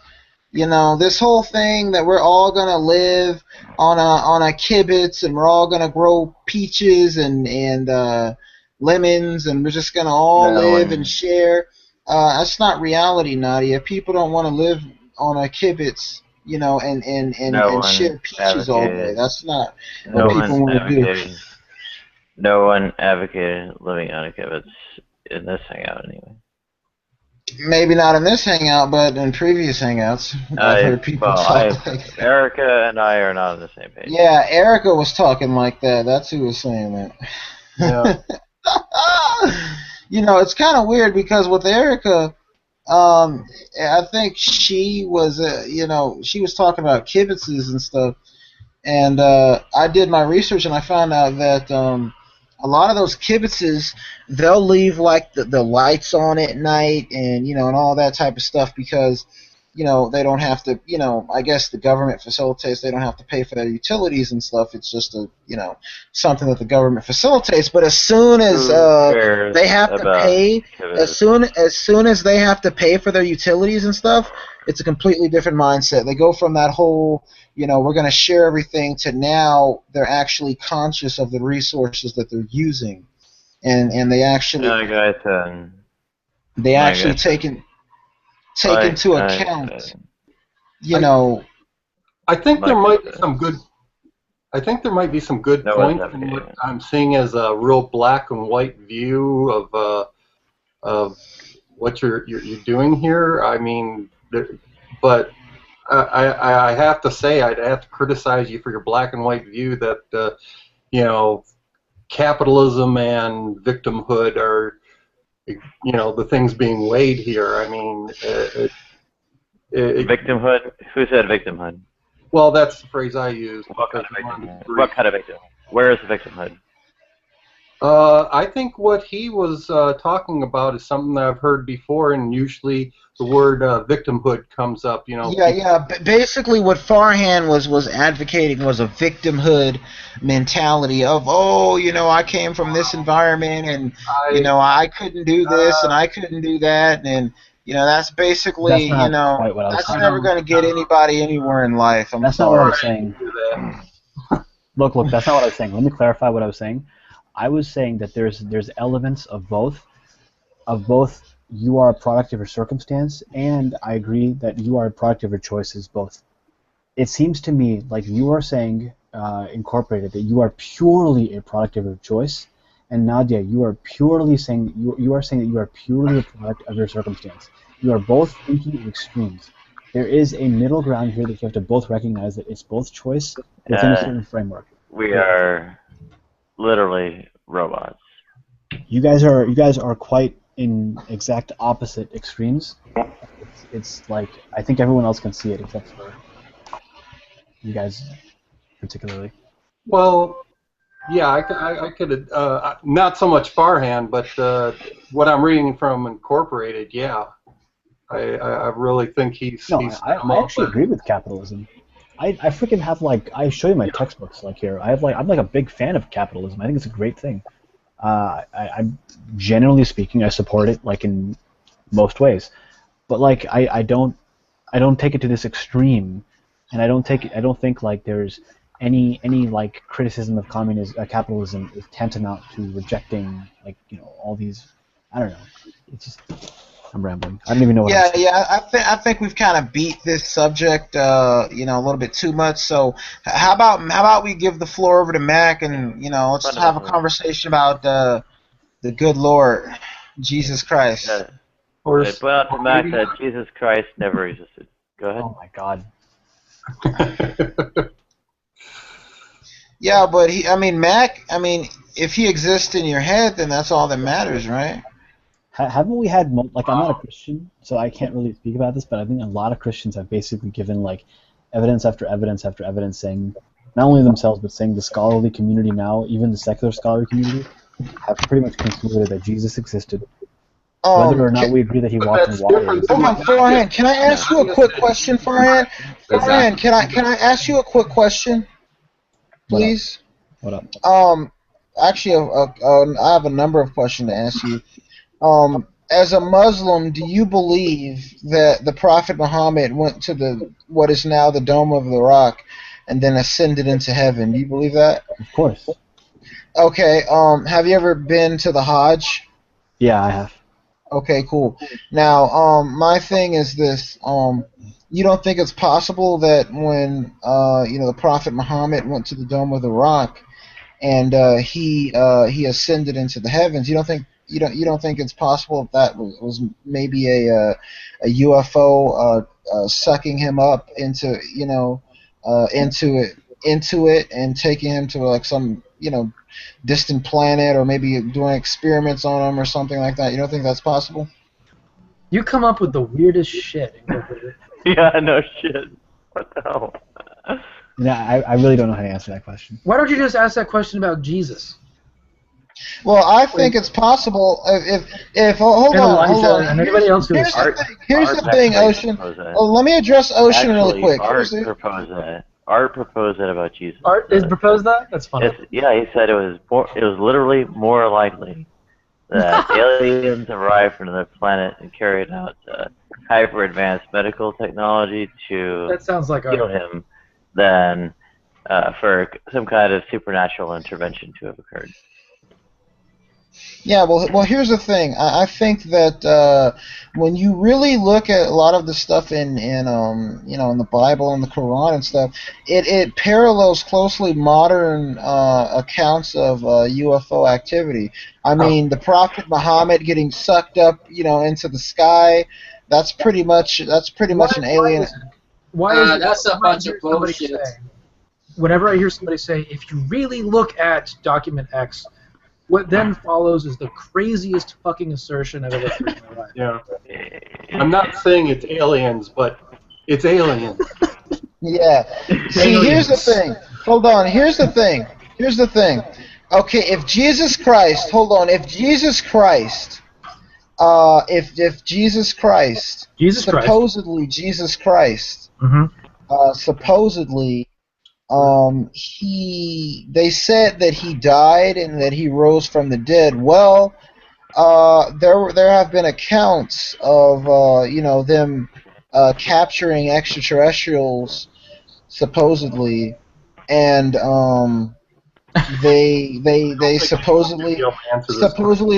This whole thing that we're all gonna live on a kibbutz and we're all gonna grow peaches and lemons and we're just gonna all No live and one, share. That's not reality, Nadia. People don't want to live on a kibbutz, no and one share peaches all day. advocated, That's not what no people one want to do. advocated, no one advocated living on a kibbutz in this hangout anyway. Maybe not in this hangout, but in previous hangouts, I've heard people talk like that. Erica and I are not on the same page. Yeah, Erica was talking like that. That's who was saying that. Yeah. It's kind of weird because with Erica, I think she was, she was talking about kibitzes and stuff, and I did my research and I found out that a lot of those kibitzes, they'll leave like the lights on at night and all that type of stuff because they don't have to, I guess the government facilitates, they don't have to pay for their utilities and stuff. It's just something that the government facilitates. But as soon as Who cares they have to about pay, kibbutz? as soon as they have to pay for their utilities and stuff, it's a completely different mindset. They go from that whole, we're going to share everything to now they're actually conscious of the resources that they're using, and they actually My guy said, they my actually guy take said, into my guy account, said, you know. I think my there guy might be said. some good. I think there might be some good No one's points in what advocating. I'm seeing as a real black and white view of what you're doing here. I mean, but I have to say I'd have to criticize you for your black and white view that capitalism and victimhood are the things being weighed here. I mean, Victimhood? Who said victimhood? well, that's the phrase I use. What kind Because of I'm on victimhood? brief. What kind of victimhood? Where is the victimhood? I think what he was talking about is something that I've heard before, and usually the word victimhood comes up. Yeah. Basically, what Farhan was advocating was a victimhood mentality of, oh, I came from this environment, and I I couldn't do this, and I couldn't do that, and that's basically, That's not quite what I was that's saying. never going to get anybody anywhere in life. I'm That's not what I sorry. was saying. do that. Look, that's not what I was saying. Let me clarify what I was saying. I was saying that there's elements of both. You are a product of your circumstance, and I agree that you are a product of your choices, both. It seems to me like you are saying, Incorporated, that you are purely a product of your choice, and Nadia, you are purely saying you are saying that you are purely a product of your circumstance. You are both thinking in extremes. There is a middle ground here that you have to both recognize that it's both choice within a certain framework. We are literally robots. You guys are quite in exact opposite extremes. It's like I think everyone else can see it except for You guys, particularly. Well, yeah, I could not so much Farhan, but what I'm reading from Incorporated, yeah, I really think he's. No, he's I actually agree with capitalism. I freaking have like I show you my textbooks like here. I'm like a big fan of capitalism. I think it's a great thing. I'm generally speaking, I support it like in most ways, but like I don't take it to this extreme, and I don't think like there's any like criticism of capitalism is tantamount to rejecting like all these. I don't know. It's just I'm rambling. I don't even know what I'm Yeah, saying. yeah. I think we've kind of beat this subject, a little bit too much. So how about we give the floor over to Mac, and let's have a conversation about the good Lord, Jesus Christ. I point out to Mac that Jesus Christ never existed. Go ahead. Oh my God. Yeah, but Mac. If he exists in your head, then that's all that matters, right? Haven't we had like I'm not a Christian, so I can't really speak about this, but I think a lot of Christians have basically given like evidence after evidence after evidence saying not only themselves but saying the scholarly community now, even the secular scholarly community, have pretty much concluded that Jesus existed. Whether or not we agree that he walked in water. Hold on, Farhan. Can I ask you a quick question, Farhan? Farhan, can I ask you a quick question, please? What up? Actually, I have a number of questions to ask you. As a Muslim, do you believe that the Prophet Muhammad went to what is now the Dome of the Rock and then ascended into heaven? Do you believe that? Of course. Okay. Have you ever been to the Hajj? Yeah, I have. Okay, cool. Now, my thing is this. You don't think it's possible that when the Prophet Muhammad went to the Dome of the Rock and he ascended into the heavens, you don't think it's possible that was maybe a UFO sucking him up into it and taking him to like some distant planet, or maybe doing experiments on him or something like that? You don't think that's possible? You come up with the weirdest shit. Yeah, no shit. What the hell? Yeah, I really don't know how to answer that question. Why don't you just ask that question about Jesus? Well, I think it's possible. If hold on. And anybody else Here's the thing, Ocean. Let me address Ocean really quick. Art proposed it about Jesus. Art is proposed that? That's funny. Yeah, he said it was literally more likely that aliens arrived from another planet and carried out hyper advanced medical technology to that sounds like kill him than for some kind of supernatural intervention to have occurred. Yeah, well, here's the thing. I think that when you really look at a lot of the stuff in in the Bible and the Quran and stuff, it parallels closely modern accounts of UFO activity. I mean, the Prophet Muhammad getting sucked up, into the sky. That's pretty much an alien. Why is that's a bunch of bullshit. Whenever I hear somebody say, if you really look at document X, what then follows is the craziest fucking assertion I've ever heard in my life. Yeah. I'm not saying it's aliens, but it's aliens. Yeah. See, here's the thing. Hold on. Here's the thing. Okay, if Jesus Christ supposedly Jesus Christ, supposedly, they said that he died and that he rose from the dead. Well, there have been accounts of them capturing extraterrestrials supposedly, and they supposedly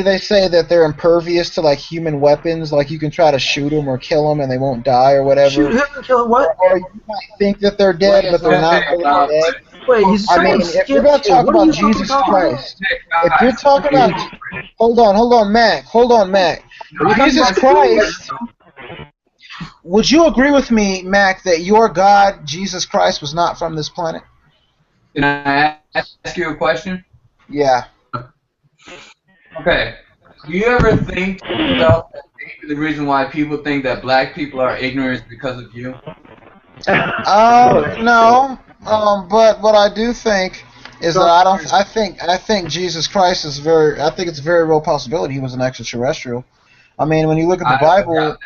they say that they're impervious to like human weapons, like you can try to shoot them or kill them and they won't die or whatever. Shoot him and kill him, what? Or you might think that they're dead, but they're not really dead. Wait, if you're going to talk about Jesus Christ, if you're talking about, hold on, Mac. Jesus Christ. Would you agree with me, Mac, that your God, Jesus Christ, was not from this planet? Can I ask you a question? Yeah. Okay. Do you ever think about the reason why people think that black people are ignorant is because of you? No. But what I do think is that I don't. I think Jesus Christ is very. I think it's a very real possibility he was an extraterrestrial. I mean, when you look at the I don't Bible, doubt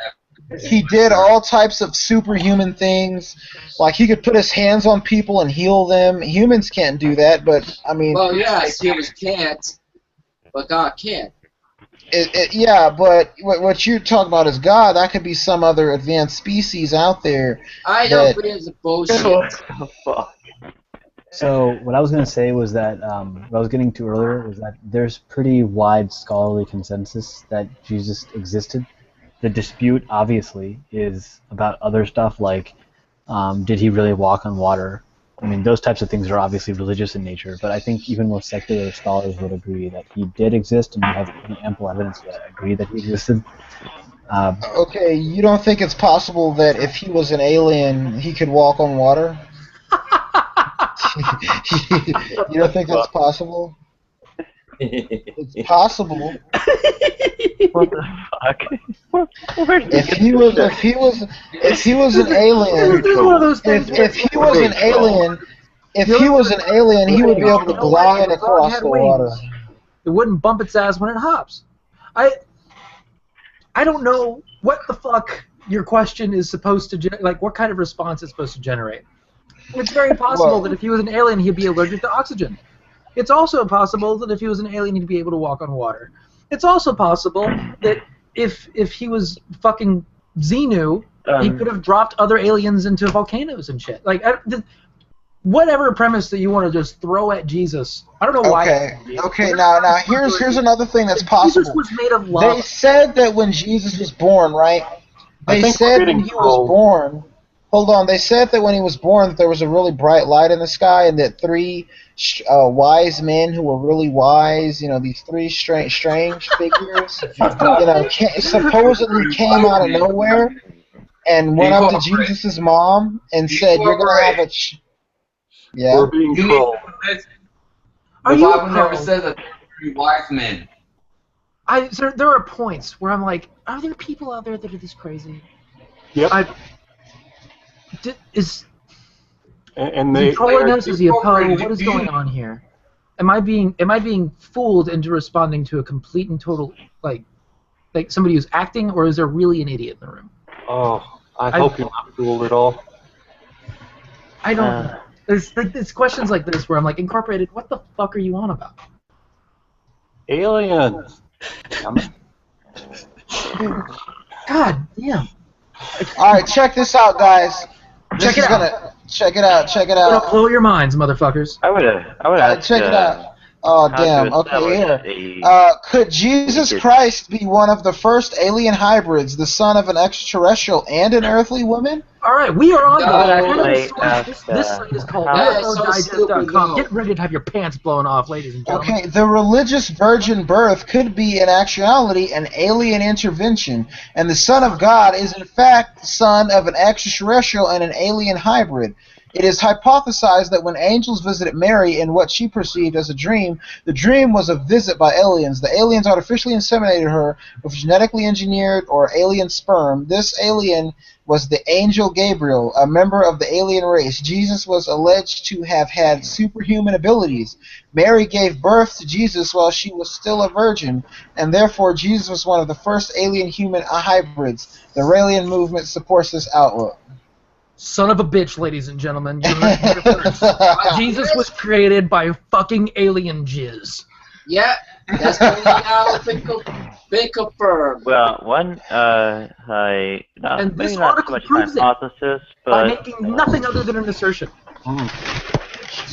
that. he did all types of superhuman things. Like he could put his hands on people and heal them. Humans can't do that, but I mean, Well, yes, humans can't, but God can. yeah. But what you're talking about is God. That could be some other advanced species out there. I don't believe it's bullshit. Fuck. So what I was going to say was that what I was getting to earlier was that there's pretty wide scholarly consensus that Jesus existed. The dispute, obviously, is about other stuff like did he really walk on water? I mean, those types of things are obviously religious in nature, but I think even most secular scholars would agree that he did exist, and we have ample evidence to agree that he existed. Okay, you don't think it's possible that if he was an alien, he could walk on water? You don't think that's possible? It's possible. What the fuck? If he was an alien, This is one of those things. if he was an alien, he would be able to glide across the water. It wouldn't bump its ass when it hops. I don't know what the fuck your question is supposed to like. What kind of response it's supposed to generate? It's very possible that if he was an alien, he'd be allergic to oxygen. It's also possible that if he was an alien, he'd be able to walk on water. It's also possible that if he was fucking Xenu, he could have dropped other aliens into volcanoes and shit. Like, whatever premise that you want to just throw at Jesus, I don't know why. Okay. Now here's another thing that's possible. Jesus was made of lava. They said that when Jesus was born, right? They said when he was born. Hold on. They said that when he was born, that there was a really bright light in the sky, and that three wise men who were really wise, these three strange figures, supposedly came out of nowhere and went up to Jesus' mom and said, "You're gonna have a." Yeah. We're being trolled. The you Bible never says that three wise men. There are points where I'm like, are there people out there that are this crazy? Yep. And they trolling us? Is he a Poe? What is going on here? Am I being fooled into responding to a complete and total like somebody who's acting, or is there really an idiot in the room? Oh, I hope you're not fooled at all. I don't know. There's questions like this where I'm like, Incorporated, what the fuck are you on about? Aliens. God damn. All right, check this out, guys. Check it out. Check it out. Blow your minds, motherfuckers. I would ask. Check it out. Oh, damn. Okay, here. Could Jesus Christ be one of the first alien hybrids, the son of an extraterrestrial and an earthly woman? All right, we are on This this site is called UFOdigest.com. UFOdigest.com. Get ready to have your pants blown off, ladies and gentlemen. Okay, the religious virgin birth could be in actuality an alien intervention, and the Son of God is in fact the son of an extraterrestrial and an alien hybrid. It is hypothesized that when angels visited Mary in what she perceived as a dream, the dream was a visit by aliens. The aliens artificially inseminated her with genetically engineered or alien sperm. This alien was the angel Gabriel, a member of the alien race. Jesus was alleged to have had superhuman abilities. Mary gave birth to Jesus while she was still a virgin, and therefore Jesus was one of the first alien-human hybrids. The Raelian movement supports this outlook. Son of a bitch, ladies and gentlemen. Jesus was created by fucking alien jizz. Yeah, that's now been confirmed. Well, one, and this maybe not so article much proves hypothesis, it by but making nothing other than an assertion.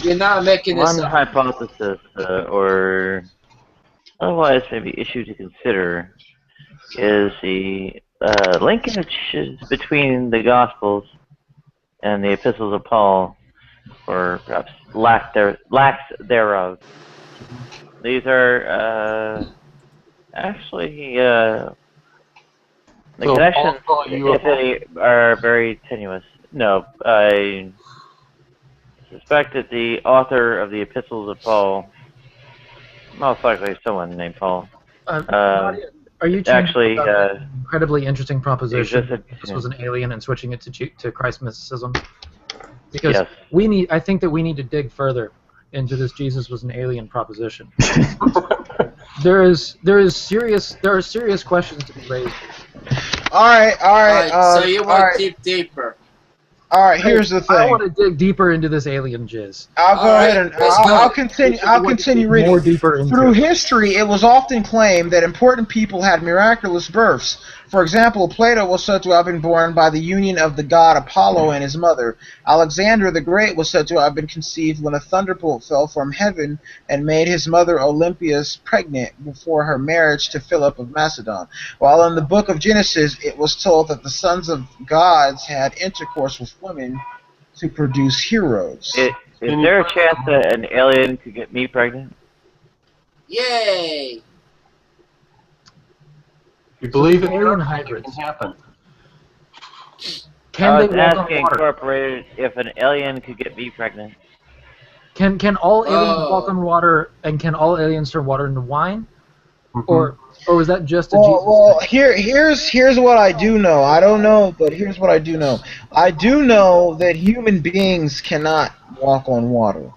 You're not making this one up. hypothesis, or otherwise maybe issue to consider, is the linkage between the Gospels and the epistles of Paul, or perhaps lacks thereof. These are actually the connections, if any, are very tenuous. No, I suspect that the author of the epistles of Paul, most likely someone named Paul, are you actually incredibly interesting proposition? existed, This was an alien and switching it to Christ mysticism. because Yes. I think that we need to dig further into this Jesus was an alien proposition. there are serious questions to be raised. All right. So you All want right. to keep deeper. All right. Here's the I thing. want to dig deeper into this alien jizz. I'll go All right, ahead and let's I'll go. continue. I I'll want to continue dig reading. more deeper into Through it. history, it was often claimed that important people had miraculous births. For example, Plato was said to have been born by the union of the god Apollo and his mother. Alexander the Great was said to have been conceived when a thunderbolt fell from heaven and made his mother Olympias pregnant before her marriage to Philip of Macedon. While in the book of Genesis, it was told that the sons of gods had intercourse with women to produce heroes. Is there a chance that an alien could get me pregnant? Yay! You believe in alien miracles, hybrids. it can happen. Can I they was walk on asking water? Incorporated if an alien could get me pregnant. Can all aliens walk Oh. on water, and can all aliens turn water into wine? Mhm. Or was that just a Jesus Well, thing? here's what I do know. I don't know, but here's what I do know. I do know that human beings cannot walk on water,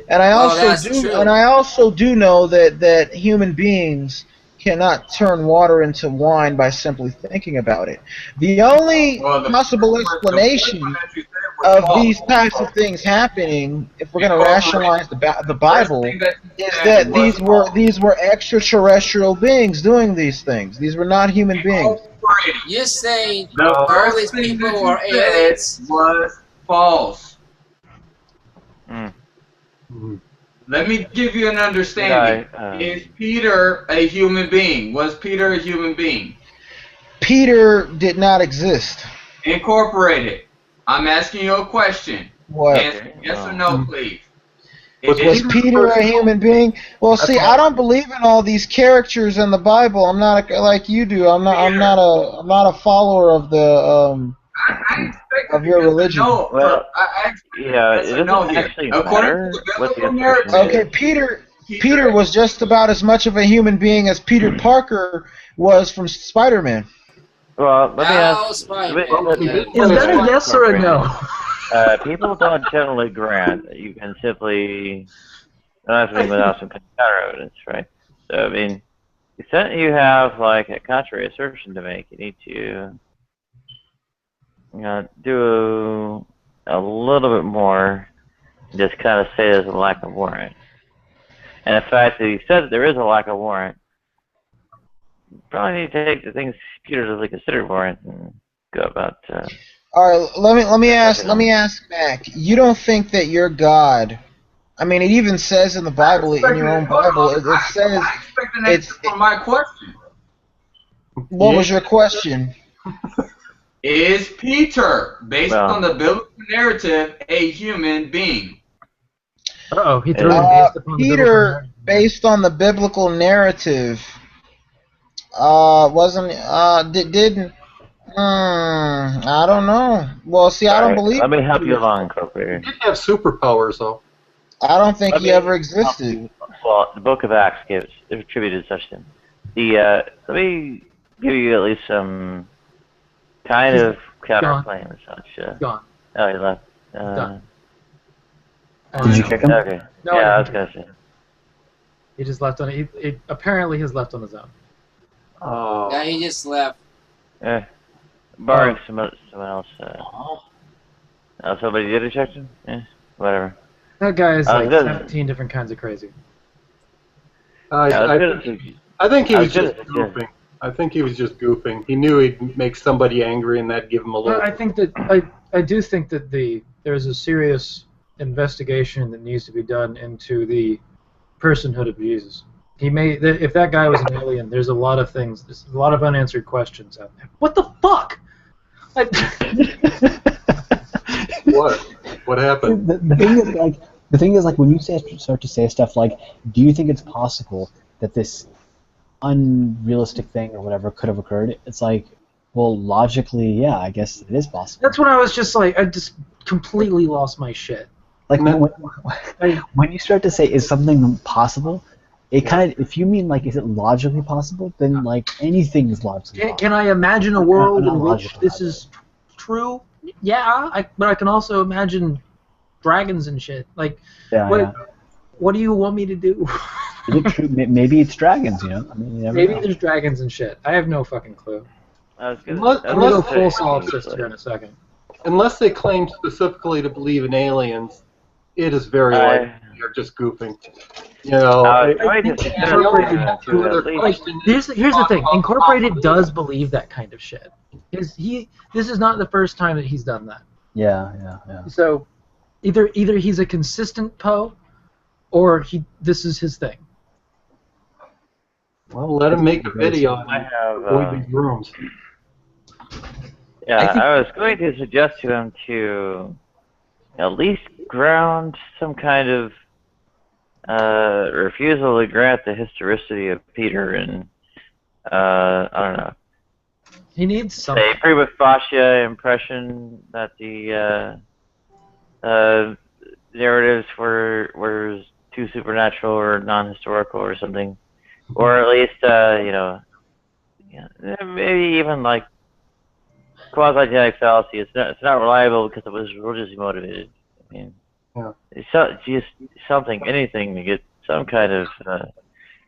and I that's true. also do know that human beings cannot turn water into wine by simply thinking about it. The only Well, the possible first one explanation that you said was of false. these types of things happening, if we're going to Incorporate. rationalize the First Bible, thing that you is said that was these were extraterrestrial beings doing these things. These were not human beings. incorporated. You say The all first these thing people that you are said aliens was false. Mm. Mhm. Let me give you an understanding. Is Peter a human being? Was Peter a human being? Peter did not exist. Incorporated. I'm asking you a question. What? Answer yes or no, please. Was Peter a human being? Well, see, I don't believe in all these characters in the Bible. I'm not like you do. I'm not a follower of the of your religion. No, Well, I yeah, yes it or no doesn't here. actually According matter to the what the biblical assertion narrative, Okay, Peter was just about as much of a human being as Peter Parker was from Spider-Man. Well, let me ask. Is that a yes or a no? People don't generally grant that you can simply something without some counter evidence, right? So I mean, the extent you have like a contrary assertion to make, you need to do a little bit more. Just kind of say there's a lack of warrant. And in fact, if you said that there is a lack of warrant, you probably need to take the things putatively considered warrant and go about. All right, let me ask Mac. You don't think that your God? I mean, it even says in the Bible, in your own Bible, it says I expect an answer for my question. What was your question? Is Peter, based Well. on the biblical narrative, a human being? Uh-oh, he threw it based upon the biblical Peter, narrative. based on the biblical narrative, wasn't didn't. I don't know. Well, see, I don't believe. Let me help you along, Incorporated. He did have superpowers, though. I don't think he ever existed. Well, the Book of Acts gives attributed such thing. Let me give you at least some kind of counterclaim and such. Gone. Oh, he left. Done. Did you kick him? Okay. No, yeah, I I was gonna say. He just left on it. He apparently has left on his own. Oh. Yeah, he just left. Barring someone else. Somebody did eject him? Whatever. That guy is like good. 17 different kinds of crazy. I think he was just good. goofing. I think he was just goofing. He knew he'd make somebody angry, and that'd give him a little. Well, I think that I do think that there's a serious investigation that needs to be done into the personhood of Jesus. If that guy was an alien, there's a lot of things. There's a lot of unanswered questions out there. What the fuck? What happened? The thing is, when you start to say stuff like, "Do you think it's possible that this unrealistic thing or whatever could have occurred?" It's like, well, logically, yeah, I guess it is possible. That's when I was just like, I just completely lost my shit. Like when you start to say, "Is something possible?" It kind of, if you mean is it logically possible? Then anything is logically possible. Can I imagine a world Not in which logically this is true? Yeah, but I can also imagine dragons and shit. Like, Yeah, what? yeah. What do you want me to do? Is it true? Maybe it's dragons, you know? I mean, you never Maybe know. there's dragons and shit. I have no fucking clue. I was gonna, Unless- I I'm was gonna go gonna full say, solipsist here in a second. Unless they claim specifically to believe in aliens, it is very likely they're just goofing. You know, I was it- going to think suggest Incorporated to Another at least. Like, question here's the thing. about- Incorporated does believe that kind of shit. This is not the first time that he's done that. Yeah, yeah, yeah. So, either he's a consistent Poe, or this is his thing. Well, let him make a video I and have. avoid these rooms. Yeah, I think- I was going to suggest to him to at least ground some kind of refusal to grant the historicity of Peter and I don't know. He needs something. Say prima facie impression that the narratives were too supernatural or non-historical or something, or at least maybe even like quasi-genetic fallacy. It's not reliable because it was religiously motivated. I mean, Yeah. it's just something, anything to get some kind of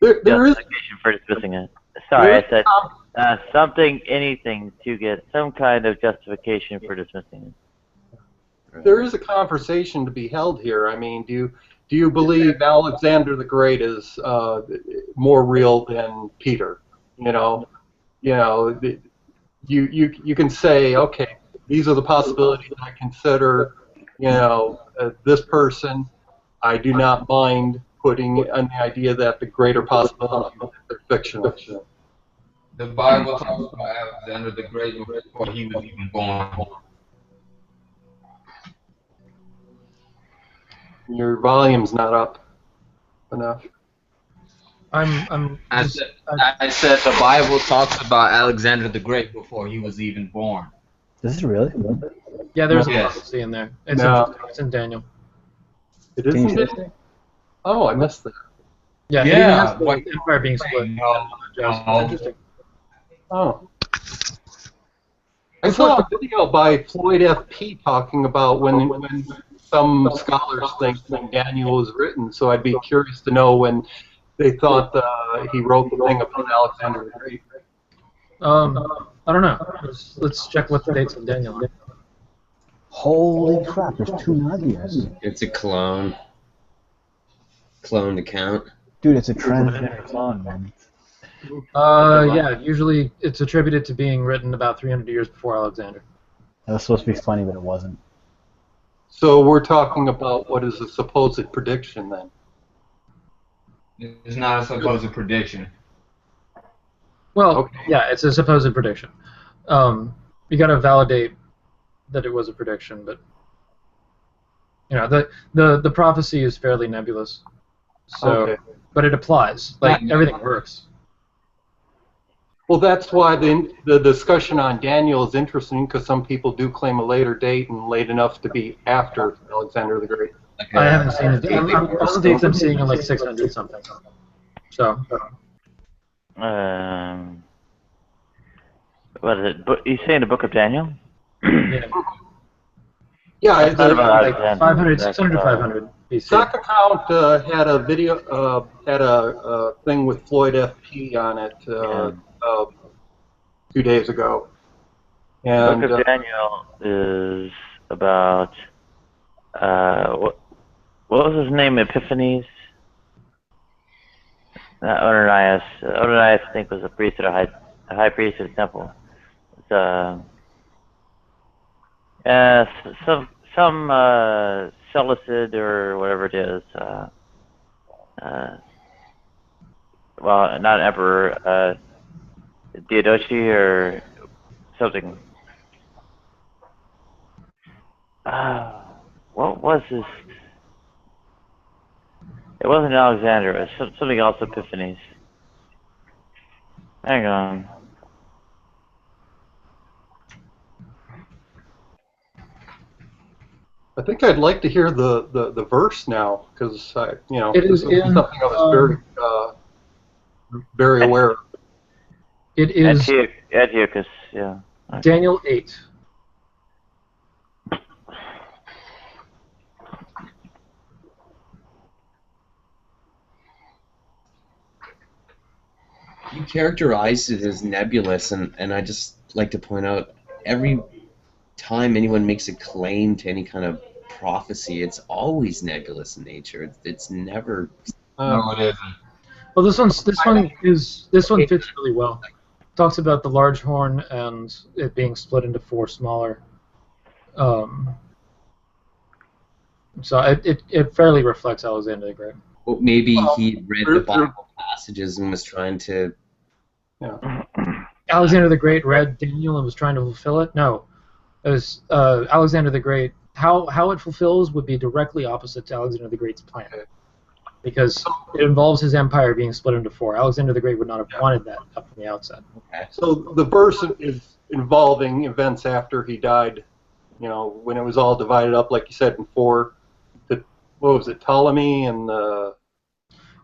There is justification for dismissing it. Sorry, I said something, anything to get some kind of justification for dismissing it. there is a conversation to be held here. I mean, do you believe Alexander the Great is more real than Peter? You can say, okay, these are the possibilities I consider. This person, I do not mind putting on the idea that the greater possibility is that they're fictional. The Bible talks about Alexander the Great before he was even born. Your volume's not up enough. I said the Bible talks about Alexander the Great before he was even born. Is it really? Yeah, there's a Yes. prophecy in there. It's No. interesting. It's in Daniel. It Can you isn't. show it? Oh, I missed that. Yeah, Yeah, he has the what- empire being split. No, It's no. interesting. Oh. I saw a video by Floyd F.P. talking about when some scholars think when Daniel was written, so I'd be curious to know when they thought he wrote the thing about Alexander the Great. I don't know. Let's check what the dates on Daniel. Holy crap, there's 2 Nagias. It's a cloned account. Dude, it's a transgender clone, man. Yeah, usually it's attributed to being written about 300 years before Alexander. That was supposed to be funny, but it wasn't. So we're talking about what is a supposed prediction then? It's not a supposed prediction. Well, Okay. yeah, it's a supposed prediction. You got to validate that it was a prediction, but the prophecy is fairly nebulous. So, Okay. but it applies. Like everything works. Well, that's why the discussion on Daniel is interesting, because some people do claim a later date and late enough to be after Alexander the Great. I haven't seen it. All the dates I'm seeing are like 600 something. So. What is it? You saying the Book of Daniel? Yeah. Yeah, It's not about Like Alexander. 500, 600 to 500 BC. Stock Account had a video, had a thing with Floyd F.P. on it 2 days ago. And Book of Daniel is about what was his name? Epiphanes. Not Ananias. Ananias, I think, was a priest at a high priest at the temple. Some Seleucid or whatever it is. Well, not emperor. Diadochi or something. What was his? It wasn't Alexander. It was something else. Epiphanes. Hang on. I think I'd like to hear the verse now, because It is this is in, something I was very aware of. It is Antiochus, yeah. Daniel 8. You characterized it as nebulous, and I just like to point out every time anyone makes a claim to any kind of prophecy, it's always nebulous in nature. It's never. No, it isn't. Well, this one fits really well. Talks about the large horn and it being split into 4 smaller. So it fairly reflects Alexander the Great. Well, maybe he read the Bible passages and was trying to. Yeah. Alexander the Great read Daniel and was trying to fulfill it? No. It was Alexander the Great. How it fulfills would be directly opposite to Alexander the Great's plan. Because it involves his empire being split into 4. Alexander the Great would not have wanted that up from the outset. Okay. So the verse is involving events after he died, when it was all divided up, like you said, in 4. What was it, Ptolemy and the...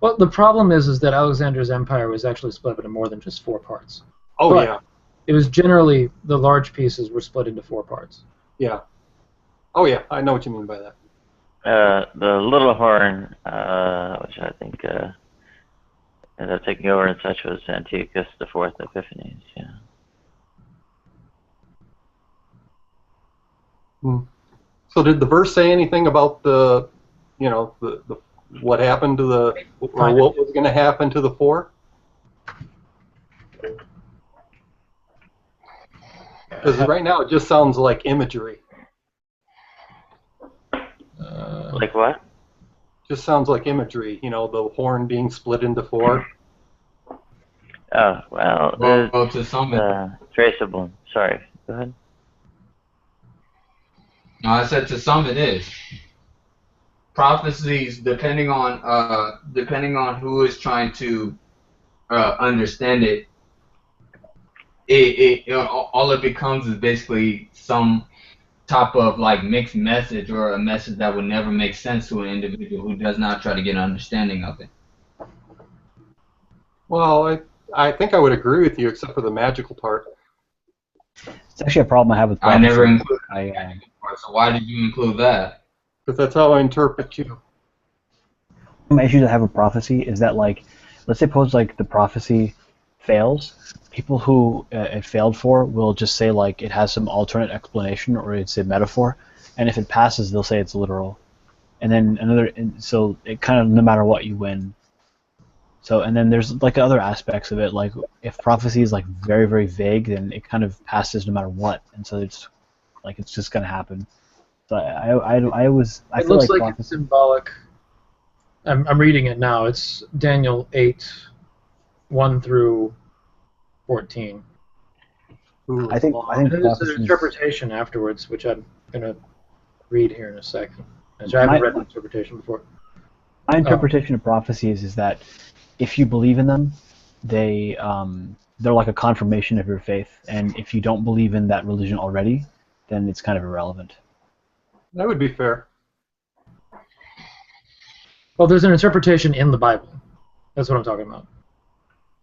Well, the problem is that Alexander's empire was actually split into more than just 4 parts. Oh, but yeah. It was generally, the large pieces were split into 4 parts. Yeah. Oh, yeah, I know what you mean by that. The little horn, which I think ended up taking over and such, was Antiochus IV Epiphanes, yeah. So did the verse say anything about the what happened to or what was going to happen to the 4? Because right now it just sounds like imagery. Like what? Just sounds like imagery, the horn being split into 4. Oh, well, Well, to some traceable. Sorry, go ahead. No, I said to some it is. Prophecies, depending on who is trying to understand it, all it becomes is basically some type of like mixed message or a message that would never make sense to an individual who does not try to get an understanding of it. Well, I think I would agree with you, except for the magical part. It's actually a problem I have with I prophecy. never included the magical part, so why did you include that? Because that's how I interpret you. My issue I have with prophecy is that, like, let's suppose like the prophecy fails. People who it failed for will just say like it has some alternate explanation or it's a metaphor, and if it passes, they'll say it's literal. And then so it kind of no matter what you win. So and then there's like other aspects of it, like if prophecy is like very very vague, then it kind of passes no matter what, and so it's just gonna happen. So I It feel looks like prophecy, it's symbolic. I'm reading it now. It's Daniel 8:1 through 14. I think And there's an prophecy. interpretation afterwards, which I'm gonna read here in a second. I haven't read the interpretation before. My interpretation of prophecies is that if you believe in them, they're like a confirmation of your faith, and if you don't believe in that religion already, then it's kind of irrelevant. That would be fair. Well, there's an interpretation in the Bible. That's what I'm talking about.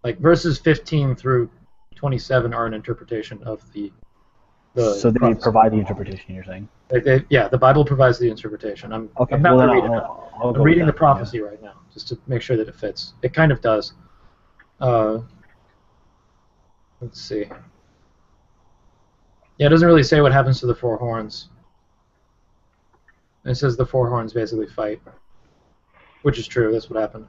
Like verses 15 through 27 are an interpretation of the So they prophecy. provide the interpretation, you're saying? Yeah, the Bible provides the interpretation. I'm not well, then reading it. I'll I'm go reading the with that, prophecy right now, just to make sure that it fits. It kind of does. Let's see. Yeah, it doesn't really say what happens to the 4 horns. It says the 4 horns basically fight, which is true. That's what happened.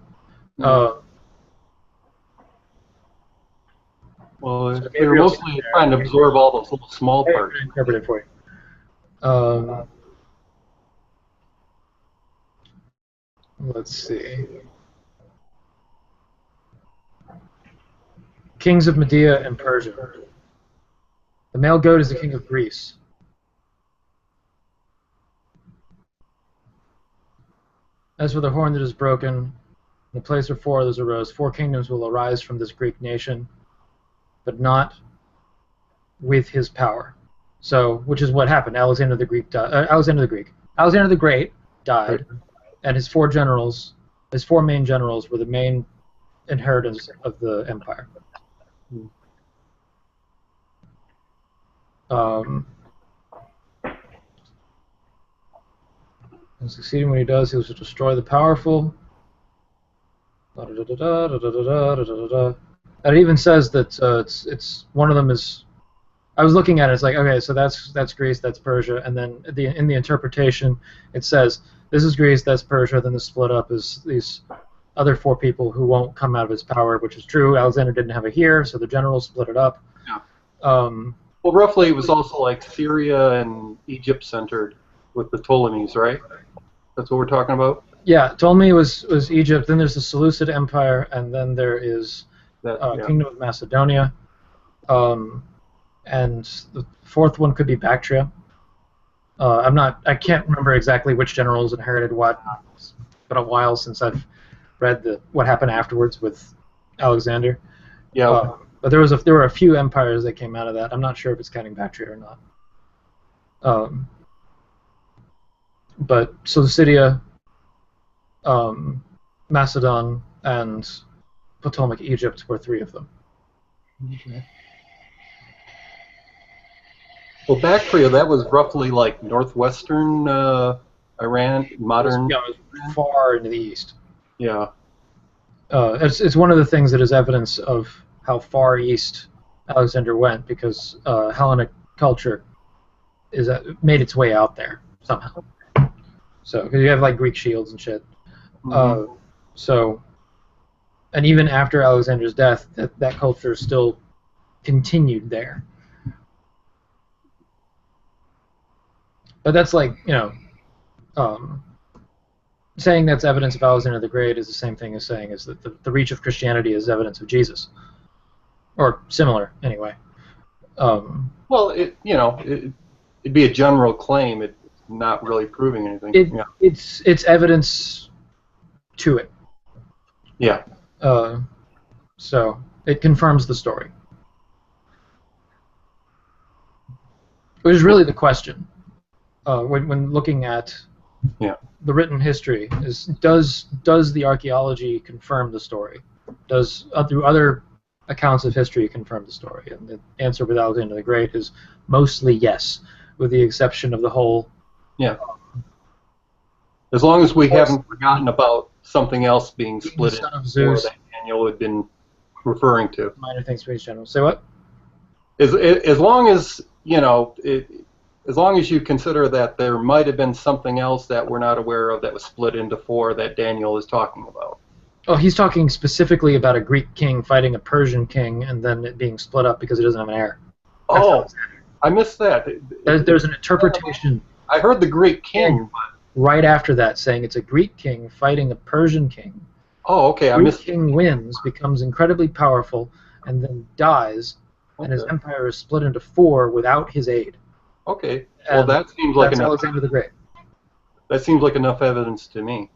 Well, they're mostly trying to absorb all those little small parts. I interpret it for you. Let's see. Kings of Media and Persia. The male goat is the king of Greece. As for the horn that is broken, in the place where 4 others arose, 4 kingdoms will arise from this Greek nation, but not with his power. So, which is what happened. Alexander the Great died, and his 4 main generals were the main inheritance of the empire. And succeeding when he does, he was to destroy the powerful. And it even says that it's one of them is. I was looking at it. It's like, okay, so that's Greece, that's Persia, and then in the interpretation it says this is Greece, that's Persia. Then the split up is these other 4 people who won't come out of his power, which is true. Alexander didn't have a here, so the generals split it up. Yeah. Well, roughly it was also like Syria and Egypt centered with the Ptolemies, right? That's what we're talking about? Yeah, Ptolemy was Egypt, then there's the Seleucid Empire, and then there is Kingdom of Macedonia. And the 4th one could be Bactria. I can't remember exactly which generals inherited what. It's been a while since I've read what happened afterwards with Alexander. Yeah. But there were a few empires that came out of that. I'm not sure if it's counting Bactria or not. But Seleucidia, Macedon, and Ptolemaic Egypt were 3 of them. Okay. Well, Bactria, that was roughly like northwestern Iran, modern. It was far into the east. Yeah. It's one of the things that is evidence of how far east Alexander went, because Hellenic culture made its way out there somehow. So, because you have like Greek shields and shit. Mm-hmm. And even after Alexander's death, that culture still continued there. But that's like, saying that's evidence of Alexander the Great is the same thing as saying is that the reach of Christianity is evidence of Jesus, or similar anyway. Well, it'd be a general claim. It's not really proving anything. It's evidence to it. Yeah. So it confirms the story, which is really the question. When looking at the written history, does the archaeology confirm the story? Does through other accounts of history confirm the story? And the answer with Alexander the Great is mostly yes, with the exception of the whole. Yeah. As long as we haven't forgotten about something else being split son into of Zeus. that Daniel had been referring to. Minor things for each general. Say what? As long as as long as you consider that there might have been something else that we're not aware of that was split into 4 that Daniel is talking about. Oh, he's talking specifically about a Greek king fighting a Persian king and then it being split up because he doesn't have an heir. I missed that. There's an interpretation. I heard the Greek king. Right after that, saying it's a Greek king fighting a Persian king. Oh, okay. The Greek king wins, becomes incredibly powerful, and then dies, and his empire is split into 4 without his aid. Okay. Well, that seems like Alexander the Great. That seems like enough evidence to me.